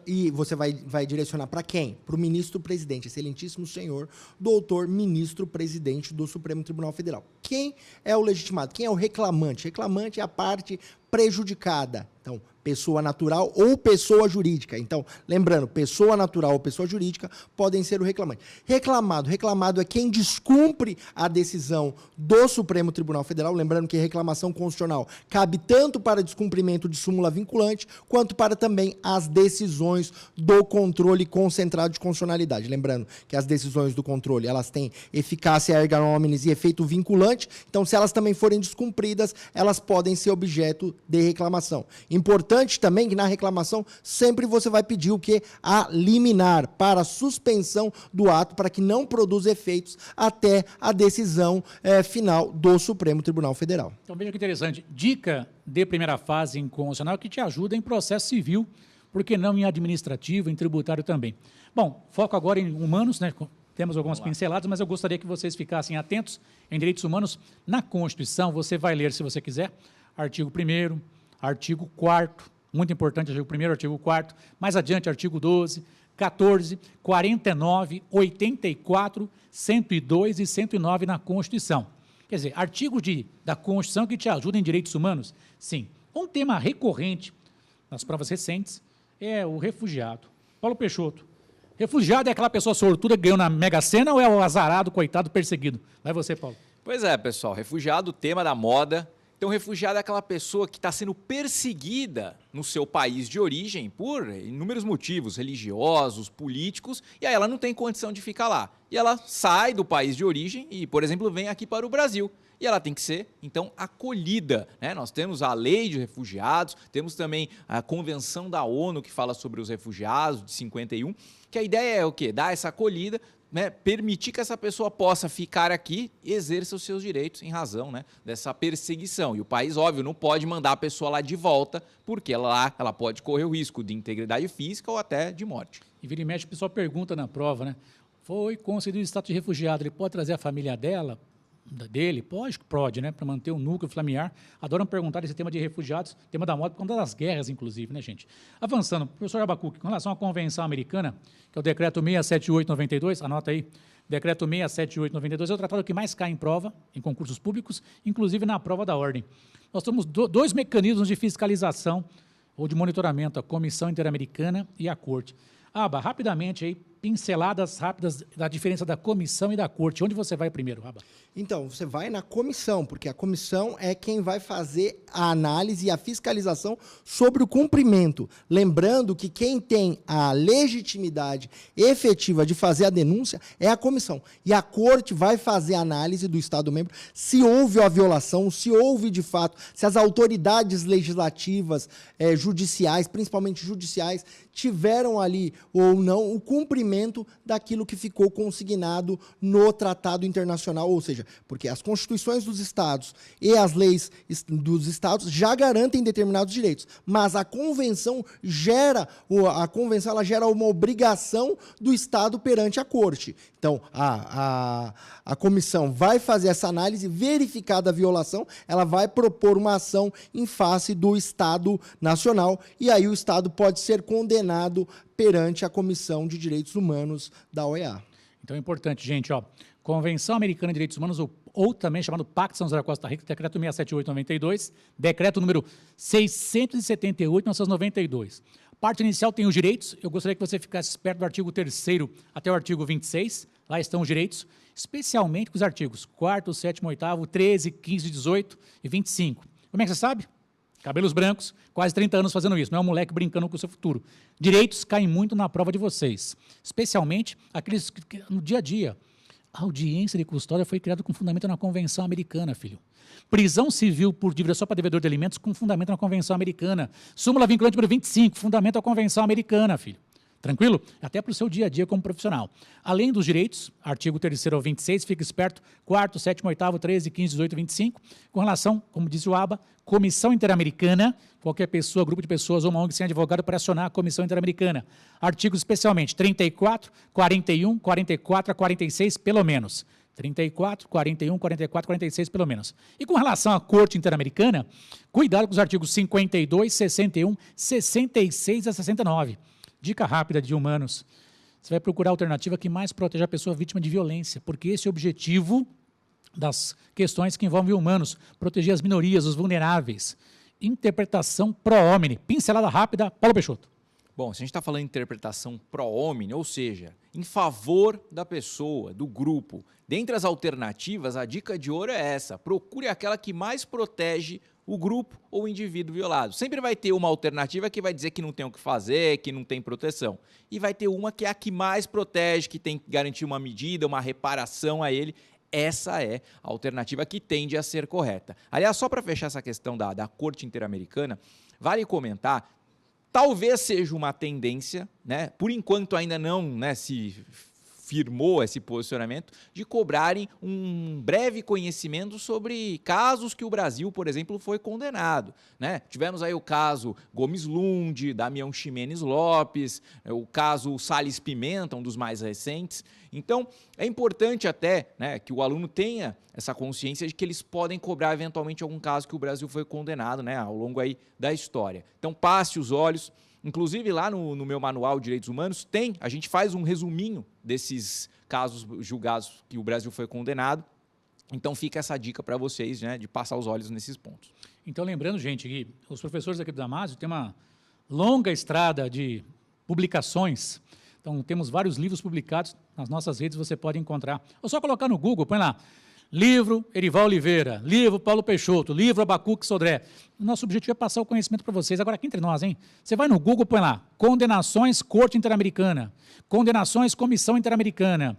E você vai direcionar para quem? Para o ministro-presidente, excelentíssimo senhor, doutor ministro-presidente do Supremo Tribunal Federal. Quem é o legitimado? Quem é o reclamante? Reclamante é a parte prejudicada. Então, pessoa natural ou pessoa jurídica. Então, lembrando, pessoa natural ou pessoa jurídica podem ser o reclamante. Reclamado é quem descumpre a decisão do Supremo Tribunal Federal. Lembrando que reclamação constitucional cabe tanto para descumprimento de súmula vinculante, quanto para também as decisões do controle concentrado de constitucionalidade. Lembrando que as decisões do controle, elas têm eficácia erga omnes e efeito vinculante. Então, se elas também forem descumpridas, elas podem ser objeto de reclamação. Importante também que na reclamação sempre você vai pedir o quê? A liminar para suspensão do ato para que não produza efeitos até a decisão final do Supremo Tribunal Federal. Então veja que interessante, dica de primeira fase em constitucional que te ajuda em processo civil, porque não em administrativo, em tributário também. Bom, foco agora em humanos, né? Temos algumas pinceladas, mas eu gostaria que vocês ficassem atentos em direitos humanos. Na Constituição, você vai ler, se você quiser, artigo 1º, artigo 4º, muito importante, artigo 1º, artigo 4º, mais adiante, artigo 12, 14, 49, 84, 102 e 109 na Constituição. Quer dizer, artigos da Constituição que te ajudam em direitos humanos? Sim. Um tema recorrente nas provas recentes é o refugiado. Paulo Peixoto, refugiado é aquela pessoa sortuda que ganhou na Mega Sena ou é o azarado, coitado, perseguido? Vai você, Paulo. Pois é, pessoal, refugiado, tema da moda. Então, refugiado é aquela pessoa que está sendo perseguida no seu país de origem por inúmeros motivos, religiosos, políticos, e aí ela não tem condição de ficar lá. E ela sai do país de origem e, por exemplo, vem aqui para o Brasil. E ela tem que ser, então, acolhida, né? Nós temos a Lei de Refugiados, temos também a Convenção da ONU que fala sobre os refugiados, de 51, que a ideia é o quê? Dar essa acolhida, né, permitir que essa pessoa possa ficar aqui e exerça os seus direitos em razão, né, dessa perseguição. E o país, óbvio, não pode mandar a pessoa lá de volta, porque ela pode correr o risco de integridade física ou até de morte. E vira e mexe, o pessoal pergunta na prova, né? Foi concedido o status de refugiado, ele pode trazer a família dele? Pode, né? Para manter o núcleo familiar. Adoram perguntar esse tema de refugiados, tema da moda, por conta das guerras, inclusive, né, gente? Avançando, professor Abacuque, com relação à Convenção Americana, que é o decreto 678/92, anota aí, decreto 678/92 é o tratado que mais cai em prova, em concursos públicos, inclusive na prova da ordem. Nós temos dois mecanismos de fiscalização ou de monitoramento, a Comissão Interamericana e a Corte. Aba, rapidamente aí, pinceladas rápidas da diferença da comissão e da corte. Onde você vai primeiro, Aba? Então, você vai na comissão, porque a comissão é quem vai fazer a análise e a fiscalização sobre o cumprimento. Lembrando que quem tem a legitimidade efetiva de fazer a denúncia é a comissão. E a corte vai fazer a análise do Estado-membro se houve a violação, se houve de fato, se as autoridades legislativas, judiciais, principalmente judiciais, tiveram ali ou não o cumprimento daquilo que ficou consignado no Tratado Internacional, ou seja, porque as constituições dos estados e as leis dos estados já garantem determinados direitos, mas a convenção ela gera uma obrigação do Estado perante a corte. Então, a comissão vai fazer essa análise, verificada a violação, ela vai propor uma ação em face do Estado Nacional, e aí o Estado pode ser condenado perante a Comissão de Direitos Humanos da OEA. Então é importante, gente, ó, Convenção Americana de Direitos Humanos, ou também chamado Pacto São José da Costa Rica, decreto 678/92, decreto número 678/1992. Parte inicial tem os direitos, eu gostaria que você ficasse esperto do artigo 3º até o artigo 26, lá estão os direitos, especialmente com os artigos 4º, 7º, 8º, 13, 15, 18 e 25. Como é que você sabe? Cabelos brancos, quase 30 anos fazendo isso, não é um moleque brincando com o seu futuro. Direitos caem muito na prova de vocês, especialmente aqueles que no dia a dia. A audiência de custódia foi criada com fundamento na Convenção Americana, filho. Prisão civil por dívida só para devedor de alimentos com fundamento na Convenção Americana. Súmula vinculante número 25, fundamento na Convenção Americana, filho. Tranquilo? Até para o seu dia a dia como profissional. Além dos direitos, artigo 3º ao 26, fica esperto, 4º, 7º, 8º, 13, 15, 18 e 25, com relação, como diz o ABA, Comissão Interamericana, qualquer pessoa, grupo de pessoas ou uma ONG sem advogado para acionar a Comissão Interamericana. Artigos especialmente 34, 41, 44 a 46, pelo menos. 34, 41, 44, 46, pelo menos. E com relação à Corte Interamericana, cuidado com os artigos 52, 61, 66 a 69. Dica rápida de humanos. Você vai procurar a alternativa que mais proteja a pessoa vítima de violência, porque esse é o objetivo das questões que envolvem humanos, proteger as minorias, os vulneráveis. Interpretação pro-homine. Pincelada rápida, Paulo Peixoto. Bom, se a gente está falando de interpretação pro-homine, ou seja, em favor da pessoa, do grupo, dentre as alternativas, a dica de ouro é essa: procure aquela que mais protege o grupo ou o indivíduo violado. Sempre vai ter uma alternativa que vai dizer que não tem o que fazer, que não tem proteção. E vai ter uma que é a que mais protege, que tem que garantir uma medida, uma reparação a ele. Essa é a alternativa que tende a ser correta. Aliás, só para fechar essa questão da Corte Interamericana, vale comentar, talvez seja uma tendência, né, por enquanto ainda não, né, se firmou esse posicionamento, de cobrarem um breve conhecimento sobre casos que o Brasil, por exemplo, foi condenado, né? Tivemos aí o caso Gomes Lund, Damião Ximenes Lopes, o caso Salles Pimenta, um dos mais recentes. Então, é importante até, né, que o aluno tenha essa consciência de que eles podem cobrar eventualmente algum caso que o Brasil foi condenado, né, ao longo aí da história. Então, passe os olhos. Inclusive, lá no meu manual de Direitos Humanos, a gente faz um resuminho desses casos julgados que o Brasil foi condenado. Então, fica essa dica para vocês, né, de passar os olhos nesses pontos. Então, lembrando, gente, que os professores aqui do Damásio têm uma longa estrada de publicações. Então, temos vários livros publicados nas nossas redes, você pode encontrar. Ou só colocar no Google, põe lá, livro Erival Oliveira, livro Paulo Peixoto, livro Abacuque Sodré. O nosso objetivo é passar o conhecimento para vocês. Agora, aqui entre nós, hein? Você vai no Google, põe lá, condenações Corte Interamericana, condenações Comissão Interamericana,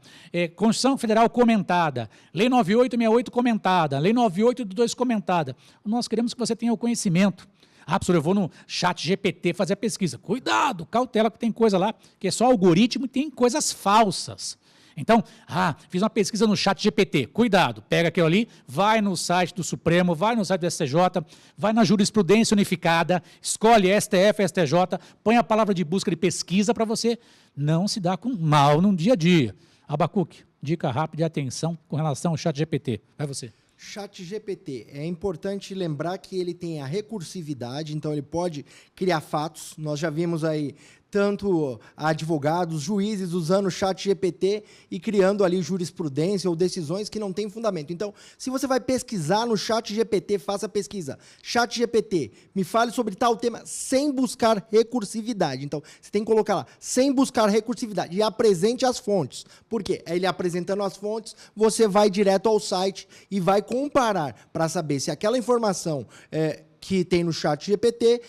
Constituição Federal comentada, Lei 9868 comentada, Lei 9882 comentada. Nós queremos que você tenha o conhecimento. Ah, professor, eu vou no chat GPT fazer a pesquisa. Cuidado, cautela, que tem coisa lá que é só algoritmo e tem coisas falsas. Então, fiz uma pesquisa no chat GPT, cuidado, pega aquilo ali, vai no site do Supremo, vai no site do STJ, vai na jurisprudência unificada, escolhe STF, STJ, põe a palavra de busca de pesquisa para você não se dar com mal no dia a dia. Abacuque, dica rápida de atenção com relação ao chat GPT. Vai você. ChatGPT, é importante lembrar que ele tem a recursividade, então ele pode criar fatos. Nós já vimos aí tanto advogados, juízes usando o ChatGPT e criando ali jurisprudência ou decisões que não têm fundamento. Então, se você vai pesquisar no ChatGPT, faça a pesquisa. ChatGPT, me fale sobre tal tema sem buscar recursividade. Então, você tem que colocar lá, sem buscar recursividade, e apresente as fontes. Por quê? Ele apresentando as fontes, você vai direto ao site e vai comparar para saber se aquela informação que tem no chat GPT,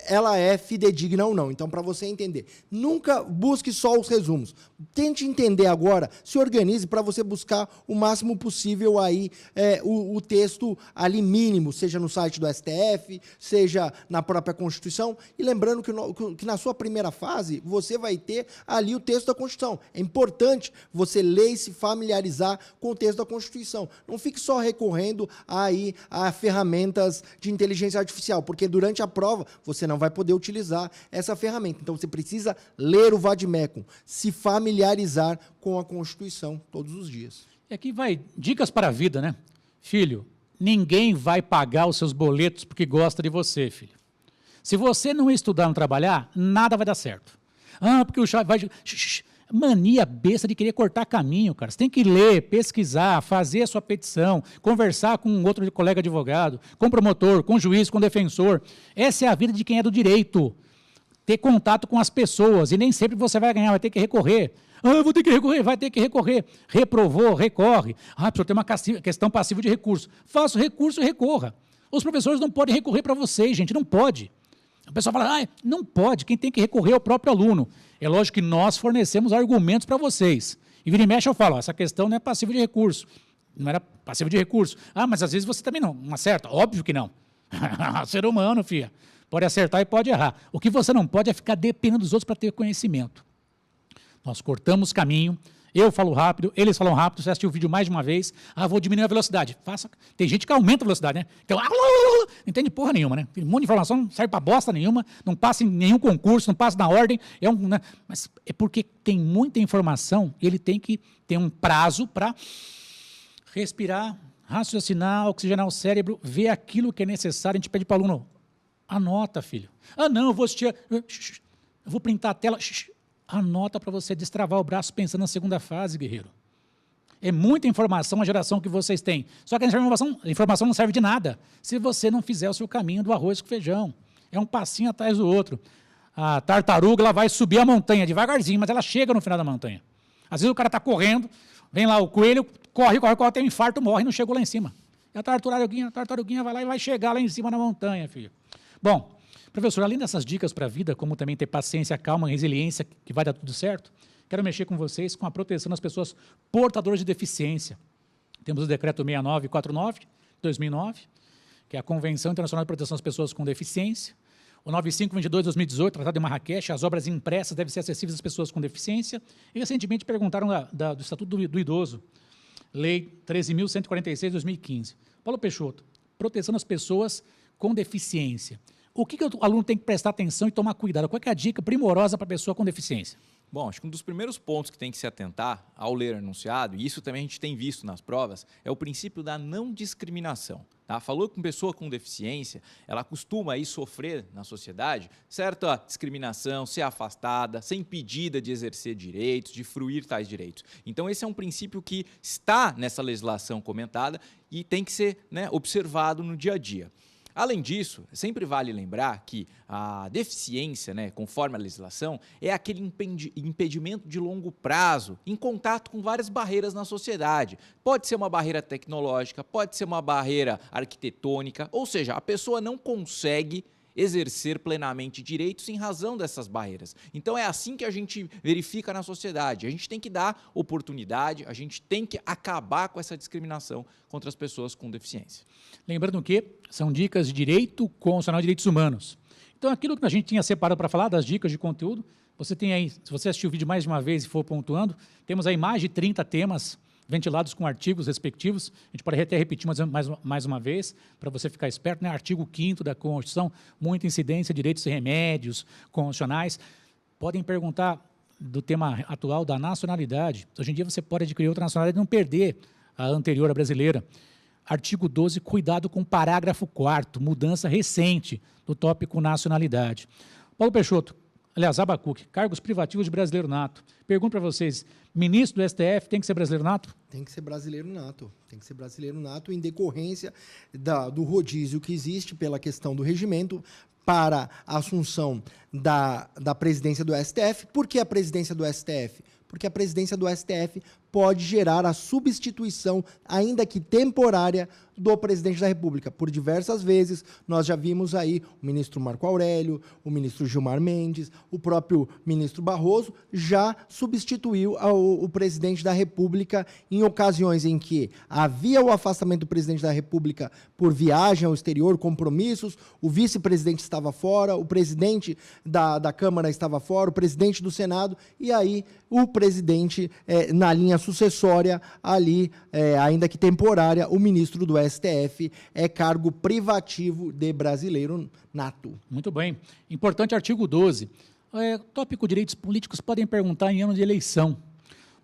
ela é fidedigna ou não. Então, para você entender, nunca busque só os resumos. Tente entender agora, se organize para você buscar o máximo possível aí o texto ali mínimo, seja no site do STF, seja na própria Constituição. E lembrando que na sua primeira fase, você vai ter ali o texto da Constituição. É importante você ler e se familiarizar com o texto da Constituição. Não fique só recorrendo aí a ferramentas de inteligência artificial, porque durante a prova você não vai poder utilizar essa ferramenta. Então você precisa ler o vade-mecum, se familiarizar com a Constituição todos os dias. E aqui vai dicas para a vida, né? Filho, ninguém vai pagar os seus boletos porque gosta de você, filho. Se você não estudar, não trabalhar, nada vai dar certo. Porque o chat vai... Mania besta de querer cortar caminho, cara. Você tem que ler, pesquisar, fazer a sua petição, conversar com outro colega advogado, com promotor, com juiz, com defensor. Essa é a vida de quem é do direito. Ter contato com as pessoas, e nem sempre você vai ganhar, vai ter que recorrer. Ah, eu vou ter que recorrer, vai ter que recorrer. Reprovou, recorre. Ah, precisa ter uma questão passiva de recurso. Faça o recurso e recorra. Os professores não podem recorrer para vocês, gente, não pode. O pessoal fala, ah, não pode, quem tem que recorrer é o próprio aluno. É lógico que nós fornecemos argumentos para vocês. E vira e mexe eu falo, ó, essa questão não é passiva de recurso. Não era passiva de recurso. Ah, mas às vezes você também não acerta. Óbvio que não. Ser humano, filha. Pode acertar e pode errar. O que você não pode é ficar dependendo dos outros para ter conhecimento. Nós cortamos caminho, eu falo rápido, eles falam rápido, você assistiu o vídeo mais de uma vez, vou diminuir a velocidade. Faça. Tem gente que aumenta a velocidade, né? Então, não entende porra nenhuma, né? Tem um monte de informação, não serve para bosta nenhuma, não passa em nenhum concurso, não passa na ordem, né? Mas é porque tem muita informação, ele tem que ter um prazo para respirar, raciocinar, oxigenar o cérebro, ver aquilo que é necessário. A gente pede para o aluno, anota, filho. Ah, não, eu vou assistir, eu vou printar a tela. Anota para você destravar o braço pensando na segunda fase, guerreiro. É muita informação a geração que vocês têm. Só que a informação não serve de nada se você não fizer o seu caminho do arroz com feijão. É um passinho atrás do outro. A tartaruga ela vai subir a montanha devagarzinho, mas ela chega no final da montanha. Às vezes o cara está correndo, vem lá o coelho, corre, tem um infarto, morre e não chegou lá em cima. E a tartaruguinha vai lá e vai chegar lá em cima na montanha, filho. Bom, professor, além dessas dicas para a vida, como também ter paciência, calma, resiliência, que vai dar tudo certo, quero mexer com vocês com a proteção das pessoas portadoras de deficiência. Temos o decreto 6949, de 2009, que é a Convenção Internacional de Proteção das Pessoas com Deficiência, o 9522 de 2018, Tratado de Marrakech, as obras impressas devem ser acessíveis às pessoas com deficiência, e recentemente perguntaram do Estatuto do Idoso, Lei 13.146 de 2015. Paulo Peixoto, proteção das pessoas com deficiência. O que o aluno tem que prestar atenção e tomar cuidado? Qual é a dica primorosa para a pessoa com deficiência? Bom, acho que um dos primeiros pontos que tem que se atentar ao ler o enunciado, e isso também a gente tem visto nas provas, é o princípio da não discriminação. Tá? Falou com pessoa com deficiência, ela costuma aí sofrer na sociedade certa discriminação, ser afastada, ser impedida de exercer direitos, de fruir tais direitos. Então esse é um princípio que está nessa legislação comentada e tem que ser, né, observado no dia a dia. Além disso, sempre vale lembrar que a deficiência, né, conforme a legislação, é aquele impedimento de longo prazo em contato com várias barreiras na sociedade. Pode ser uma barreira tecnológica, pode ser uma barreira arquitetônica, ou seja, a pessoa não consegue exercer plenamente direitos em razão dessas barreiras. Então é assim que a gente verifica na sociedade. A gente tem que dar oportunidade, a gente tem que acabar com essa discriminação contra as pessoas com deficiência. Lembrando que são dicas de direito constitucional de direitos humanos. Então aquilo que a gente tinha separado para falar das dicas de conteúdo, você tem aí, se você assistiu o vídeo mais de uma vez e for pontuando, temos aí mais de 30 temas ventilados com artigos respectivos. A gente pode até repetir mais uma vez, para você ficar esperto, né? Artigo 5º da Constituição, muita incidência, direitos e remédios constitucionais. Podem perguntar do tema atual da nacionalidade. Hoje em dia você pode adquirir outra nacionalidade e não perder a anterior, a brasileira. Artigo 12, cuidado com o parágrafo 4º, mudança recente do tópico nacionalidade. Paulo Peixoto, aliás, Abacuque, cargos privativos de brasileiro nato. Pergunto para vocês, ministro do STF tem que ser brasileiro nato? Tem que ser brasileiro nato. Tem que ser brasileiro nato em decorrência do rodízio que existe pela questão do regimento para a assunção da presidência do STF. Por que a presidência do STF? Porque a presidência do STF pode gerar a substituição, ainda que temporária, do presidente da República. Por diversas vezes, nós já vimos aí o ministro Marco Aurélio, o ministro Gilmar Mendes, o próprio ministro Barroso já substituiu o presidente da República em ocasiões em que havia o afastamento do presidente da República por viagem ao exterior, compromissos, o vice-presidente estava fora, o presidente da Câmara estava fora, o presidente do Senado, e aí o presidente, na linha sucessória, ali, ainda que temporária, o ministro do STF é cargo privativo de brasileiro nato. Muito bem. Importante artigo 12. Tópico direitos políticos podem perguntar em ano de eleição.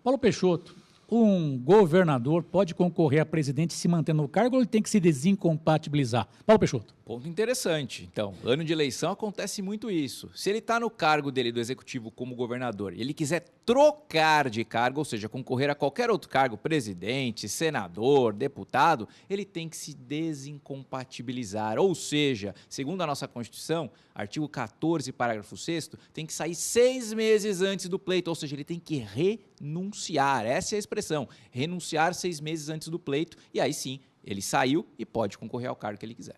Paulo Peixoto, um governador pode concorrer a presidente se mantendo no cargo ou ele tem que se desincompatibilizar? Paulo Peixoto. Ponto interessante. Então, ano de eleição acontece muito isso. Se ele está no cargo dele do executivo como governador e ele quiser trocar de cargo, ou seja, concorrer a qualquer outro cargo, presidente, senador, deputado, ele tem que se desincompatibilizar. Ou seja, segundo a nossa Constituição, artigo 14, parágrafo 6º, tem que sair 6 meses antes do pleito, ou seja, ele tem que renunciar. Essa é a expressão, renunciar 6 meses antes do pleito, e aí sim, ele saiu e pode concorrer ao cargo que ele quiser.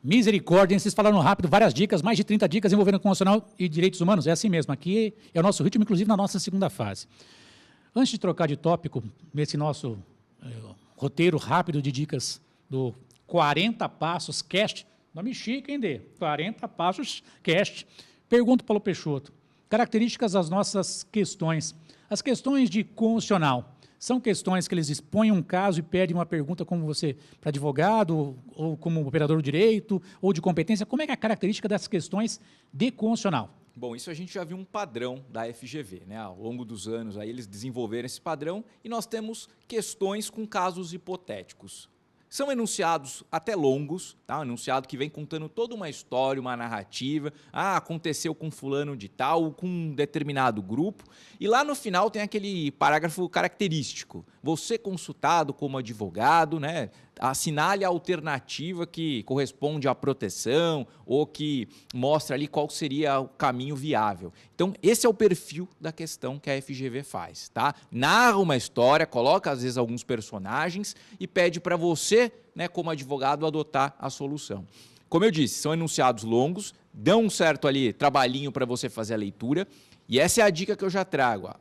Misericórdia, hein? Vocês falaram rápido, várias dicas, mais de 30 dicas envolvendo constitucional e direitos humanos. É assim mesmo, aqui é o nosso ritmo, inclusive na nossa segunda fase. Antes de trocar de tópico, nesse nosso roteiro rápido de dicas do 40 Passos Cast, nome chique, hein, Dê? 40 Passos Cast. Pergunto, Paulo Peixoto, características das nossas questões. As questões de constitucional. São questões que eles expõem um caso e pedem uma pergunta como você, para advogado, ou como operador do direito, ou de competência. Como é que é a característica das questões de constitucional? Bom, isso a gente já viu um padrão da FGV, né? Ao longo dos anos aí eles desenvolveram esse padrão e nós temos questões com casos hipotéticos. São enunciados até longos, tá? Um enunciado que vem contando toda uma história, uma narrativa. Ah, aconteceu com fulano de tal, com um determinado grupo. E lá no final tem aquele parágrafo característico. Você consultado como advogado, né? Assinale a alternativa que corresponde à proteção ou que mostra ali qual seria o caminho viável. Então, esse é o perfil da questão que a FGV faz, tá? Narra uma história, coloca às vezes alguns personagens e pede para você, né, como advogado, adotar a solução. Como eu disse, são enunciados longos, dão um certo ali trabalhinho para você fazer a leitura, e essa é a dica que eu já trago, ó.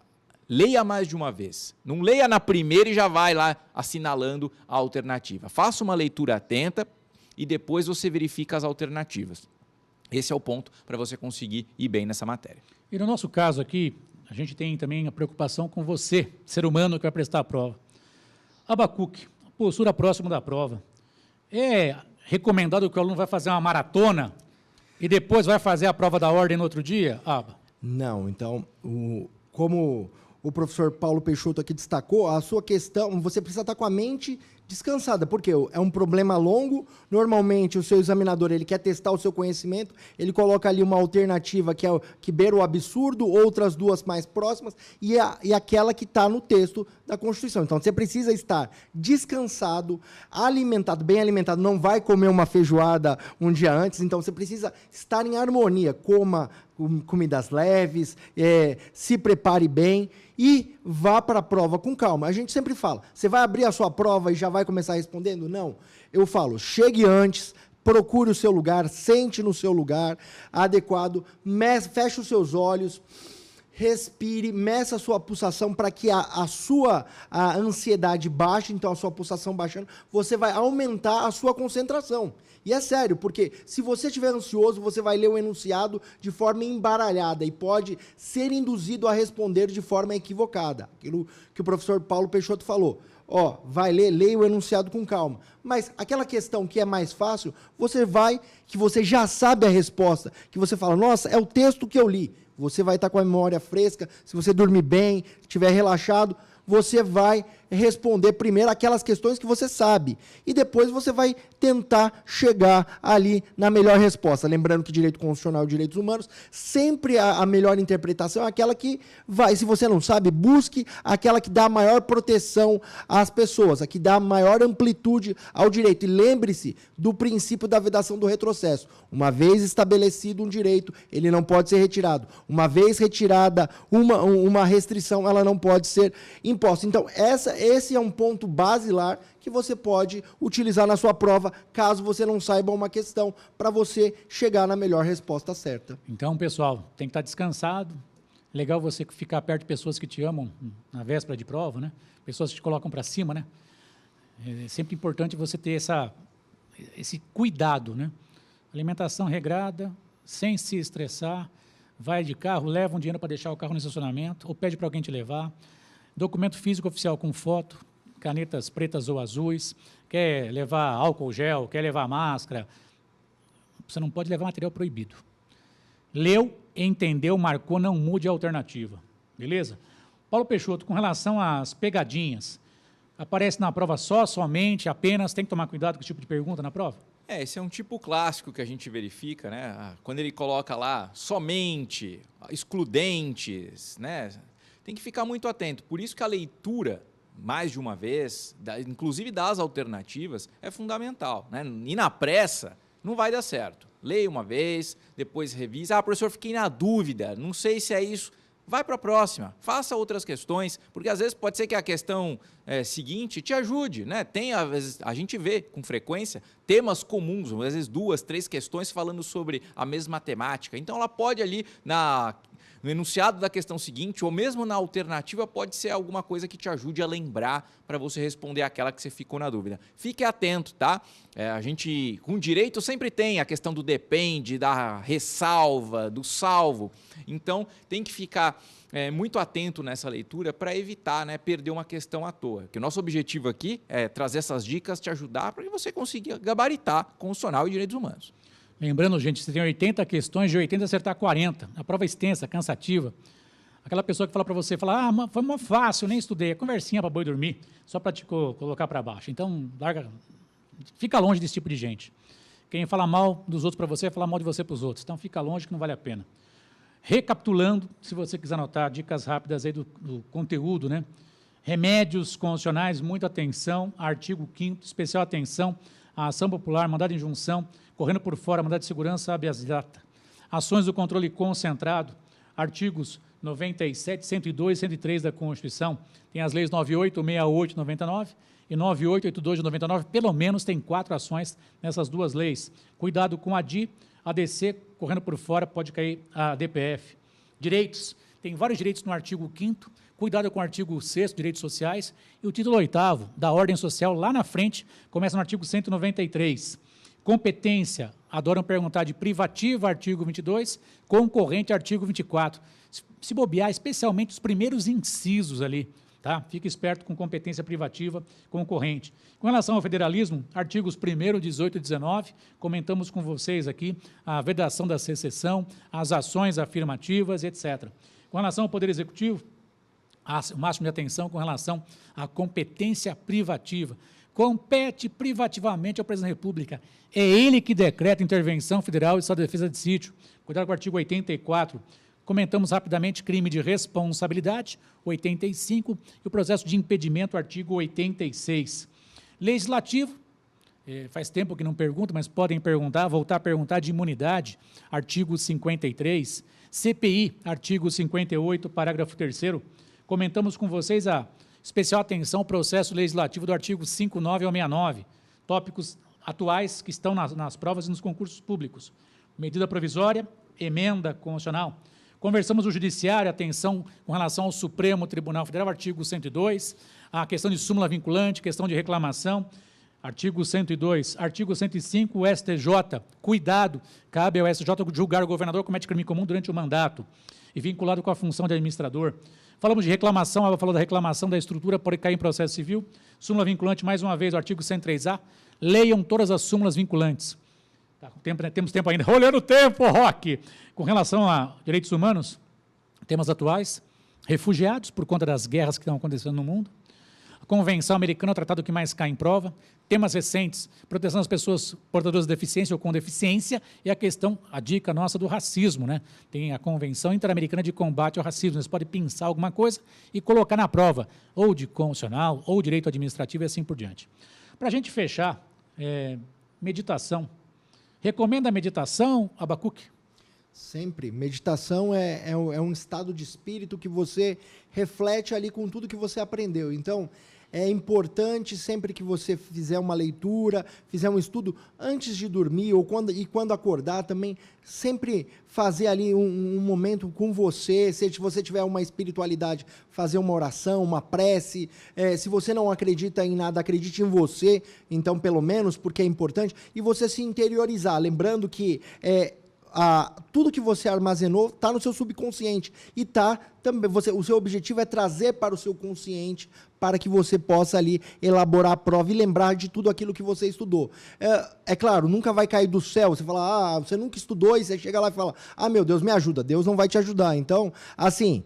Leia mais de uma vez. Não leia na primeira e já vai lá assinalando a alternativa. Faça uma leitura atenta e depois você verifica as alternativas. Esse é o ponto para você conseguir ir bem nessa matéria. E no nosso caso aqui, a gente tem também a preocupação com você, ser humano que vai prestar a prova. Abacuque, postura próximo da prova. É recomendado que o aluno vai fazer uma maratona e depois vai fazer a prova da ordem no outro dia? Não, então, como o professor Paulo Peixoto aqui destacou, a sua questão, você precisa estar com a mente descansada, porque é um problema longo, normalmente o seu examinador ele quer testar o seu conhecimento, ele coloca ali uma alternativa que beira o absurdo, outras duas mais próximas, e aquela que está no texto da Constituição. Então, você precisa estar descansado, alimentado, bem alimentado, não vai comer uma feijoada um dia antes, então você precisa estar em harmonia, coma comidas leves, se prepare bem e vá para a prova com calma. A gente sempre fala, você vai abrir a sua prova e já vai começar respondendo? Não. Eu falo, chegue antes, procure o seu lugar, sente no seu lugar adequado, feche os seus olhos, respire, meça a sua pulsação para que a ansiedade baixe, então a sua pulsação baixando, você vai aumentar a sua concentração. E é sério, porque se você estiver ansioso, você vai ler o enunciado de forma embaralhada e pode ser induzido a responder de forma equivocada. Aquilo que o professor Paulo Peixoto falou. Vai leia o enunciado com calma. Mas aquela questão que é mais fácil, que você já sabe a resposta, que você fala, nossa, é o texto que eu li. Você vai estar com a memória fresca, se você dormir bem, estiver relaxado, você vai responder primeiro aquelas questões que você sabe. E depois você vai tentar chegar ali na melhor resposta. Lembrando que direito constitucional e direitos humanos, sempre a melhor interpretação é aquela que vai, se você não sabe, busque aquela que dá maior proteção às pessoas, a que dá maior amplitude ao direito. E lembre-se do princípio da vedação do retrocesso. Uma vez estabelecido um direito, ele não pode ser retirado. Uma vez retirada uma restrição, ela não pode ser imposta. Então, esse é um ponto basilar que você pode utilizar na sua prova, caso você não saiba uma questão, para você chegar na melhor resposta certa. Então, pessoal, tem que estar descansado. Legal você ficar perto de pessoas que te amam na véspera de prova, né? Pessoas que te colocam para cima, né? É sempre importante você ter esse cuidado, né? Alimentação regrada, sem se estressar. Vai de carro, leva um dinheiro para deixar o carro no estacionamento, ou pede para alguém te levar. Documento físico oficial com foto, canetas pretas ou azuis, quer levar álcool gel, quer levar máscara, você não pode levar material proibido. Leu, entendeu, marcou, não mude a alternativa, beleza? Paulo Peixoto, com relação às pegadinhas, Aparece na prova só, somente, apenas? Tem que tomar cuidado com esse tipo de pergunta na prova? Esse é um tipo clássico que a gente verifica, né? Quando ele coloca lá somente, excludentes, né? Tem que ficar muito atento. Por isso que a leitura, mais de uma vez, inclusive das alternativas, é fundamental, né? E na pressa, não vai dar certo. Leia uma vez, depois revisa. Professor, fiquei na dúvida, não sei se é isso. Vai para a próxima, faça outras questões, porque às vezes pode ser que a questão seguinte te ajude, né? Tem, às vezes, a gente vê com frequência temas comuns, às vezes 2, 3 questões falando sobre a mesma temática. Então ela pode ali no enunciado da questão seguinte, ou mesmo na alternativa, pode ser alguma coisa que te ajude a lembrar para você responder aquela que você ficou na dúvida. Fique atento, tá? A gente, com direito, sempre tem a questão do depende, da ressalva, do salvo. Então, tem que ficar muito atento nessa leitura para evitar, né, perder uma questão à toa. Porque o nosso objetivo aqui é trazer essas dicas, te ajudar para que você consiga gabaritar constitucional e direitos humanos. Lembrando, gente, você tem 80 questões, de 80 acertar 40. A prova é extensa, cansativa. Aquela pessoa que fala para você, foi muito fácil, nem estudei. É conversinha para boi dormir, só para te colocar para baixo. Então, fica longe desse tipo de gente. Quem fala mal dos outros para você, vai falar mal de você para os outros. Então, fica longe que não vale a pena. Recapitulando, se você quiser anotar dicas rápidas aí do conteúdo, né? Remédios constitucionais, muita atenção. Artigo 5º, especial atenção. A ação popular, mandado de injunção, correndo por fora, mandado de segurança, habeas data. Ações do controle concentrado, artigos 97, 102 e 103 da Constituição. Tem as leis 98, 68 e 99 e 98, 82 e 99. Pelo menos tem 4 ações nessas 2 leis. Cuidado com a DI, ADC, correndo por fora, pode cair a DPF. Direitos, tem vários direitos no artigo 5º. Cuidado com o artigo 6º, direitos sociais, e o título 8º, da ordem social, lá na frente, começa no artigo 193. Competência, adoram perguntar de privativa, artigo 22, concorrente, artigo 24. Se bobear, especialmente os primeiros incisos ali, tá? Fique esperto com competência privativa, concorrente. Com relação ao federalismo, artigos 1º, 18 e 19, comentamos com vocês aqui a vedação da secessão, as ações afirmativas, etc. Com relação ao Poder Executivo, o máximo de atenção com relação à competência privativa. Compete privativamente ao Presidente da República. É ele que decreta intervenção federal e estado de defesa de sítio. Cuidado com o artigo 84. Comentamos rapidamente crime de responsabilidade, 85, e o processo de impedimento, artigo 86. Legislativo, faz tempo que não perguntam, mas podem perguntar, voltar a perguntar de imunidade, artigo 53. CPI, artigo 58, parágrafo 3º. Comentamos com vocês a especial atenção ao processo legislativo do artigo 59 ao 69, tópicos atuais que estão nas provas e nos concursos públicos. Medida provisória, emenda constitucional. Conversamos o judiciário, atenção com relação ao Supremo Tribunal Federal, artigo 102, a questão de súmula vinculante, questão de reclamação, artigo 102, artigo 105, o STJ, cuidado, cabe ao STJ julgar o governador que comete crime comum durante o mandato e vinculado com a função de administrador. Falamos de reclamação, ela falou da reclamação da estrutura, pode cair em processo civil. Súmula vinculante, mais uma vez, o artigo 103A. Leiam todas as súmulas vinculantes. Tá, temos tempo ainda. Olhando o tempo, Roque! Com relação a direitos humanos, temas atuais, refugiados, por conta das guerras que estão acontecendo no mundo. A Convenção Americana, o tratado que mais cai em prova. Temas recentes, proteção das pessoas portadoras de deficiência ou com deficiência, e a questão, a dica nossa do racismo, né? Tem a Convenção Interamericana de Combate ao Racismo. Você pode pensar alguma coisa e colocar na prova, ou de constitucional, ou direito administrativo e assim por diante. Para a gente fechar, meditação. Recomenda a meditação, Abacuque? Sempre. Meditação é um estado de espírito que você reflete ali com tudo que você aprendeu. Então, é importante sempre que você fizer uma leitura, fizer um estudo, antes de dormir ou quando acordar também, sempre fazer ali um momento com você. Se você tiver uma espiritualidade, fazer uma oração, uma prece. Se você não acredita em nada, acredite em você, então pelo menos, porque é importante. E você se interiorizar, lembrando que tudo que você armazenou está no seu subconsciente e também o seu objetivo é trazer para o seu consciente para que você possa ali elaborar a prova e lembrar de tudo aquilo que você estudou. É claro, nunca vai cair do céu, você fala, você nunca estudou, e você chega lá e fala, meu Deus, me ajuda. Deus não vai te ajudar. Então, assim,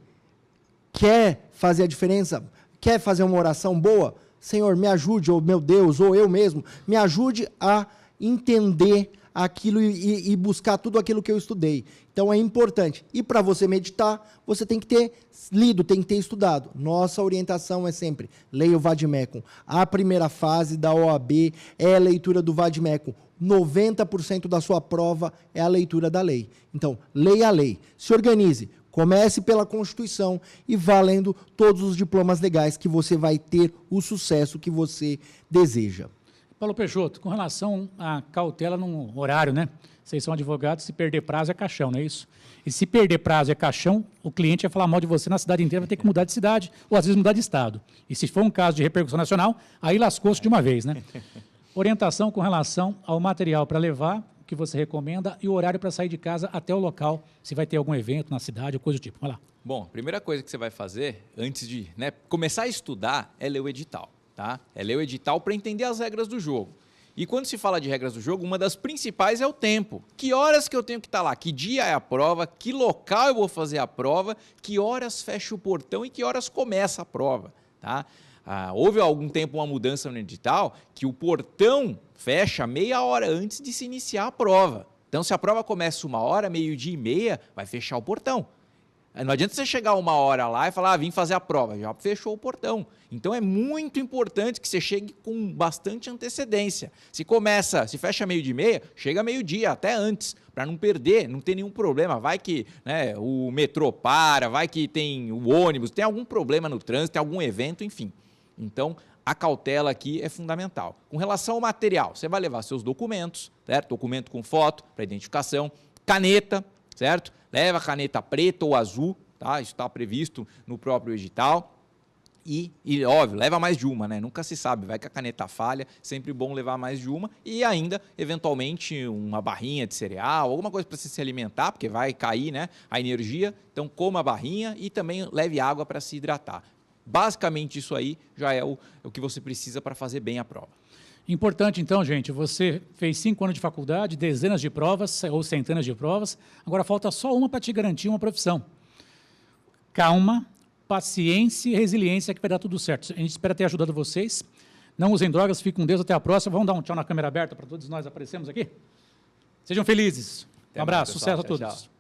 quer fazer a diferença? Quer fazer uma oração boa? Senhor, me ajude, ou meu Deus, ou eu mesmo, me ajude a entender aquilo e buscar tudo aquilo que eu estudei. Então é importante. E para você meditar, você tem que ter lido, tem que ter estudado. Nossa orientação é sempre, leia o Vademecum. A primeira fase da OAB é a leitura do Vademecum. 90% da sua prova é a leitura da lei. Então, leia a lei, se organize, comece pela Constituição e vá lendo todos os diplomas legais que você vai ter o sucesso que você deseja. Paulo Peixoto, com relação à cautela no horário, né? Vocês são advogados, se perder prazo é caixão, não é isso? E se perder prazo é caixão, o cliente vai falar mal de você na cidade inteira, vai ter que mudar de cidade, ou às vezes mudar de estado. E se for um caso de repercussão nacional, aí lascou-se de uma vez, né? Orientação com relação ao material para levar, o que você recomenda, e o horário para sair de casa até o local, se vai ter algum evento na cidade ou coisa do tipo. Vai lá. Bom, a primeira coisa que você vai fazer, antes de começar a estudar, é ler o edital. Tá? É ler o edital para entender as regras do jogo. E quando se fala de regras do jogo, uma das principais é o tempo. Que horas que eu tenho que estar lá? Que dia é a prova? Que local eu vou fazer a prova? Que horas fecha o portão e que horas começa a prova? Tá? Houve há algum tempo uma mudança no edital que o portão fecha meia hora antes de se iniciar a prova. Então, se a prova começa 1h, meio-dia e meia, vai fechar o portão. Não adianta você chegar 1h lá e falar, vim fazer a prova, já fechou o portão. Então é muito importante que você chegue com bastante antecedência. Se fecha meio-dia e meia, chega meio-dia, até antes, para não perder, não ter nenhum problema. Vai que o metrô para, vai que tem o ônibus, tem algum problema no trânsito, tem algum evento, enfim. Então, a cautela aqui é fundamental. Com relação ao material, você vai levar seus documentos, certo? Documento com foto para identificação, caneta, certo? Leva caneta preta ou azul, tá? Isso está previsto no próprio edital. E, óbvio, leva mais de uma, né? Nunca se sabe, vai que a caneta falha, sempre bom levar mais de uma. E ainda, eventualmente, uma barrinha de cereal, alguma coisa para se alimentar, porque vai cair, né, a energia. Então, coma a barrinha e também leve água para se hidratar. Basicamente, isso aí já é o que você precisa para fazer bem a prova. Importante, então, gente, você fez 5 anos de faculdade, dezenas de provas ou centenas de provas, agora falta só uma para te garantir uma profissão. Calma, paciência e resiliência que vai dar tudo certo. A gente espera ter ajudado vocês. Não usem drogas, fiquem com Deus, até a próxima. Vamos dar um tchau na câmera aberta para todos nós aparecemos aqui? Sejam felizes. Um abraço, sucesso a todos. Tchau.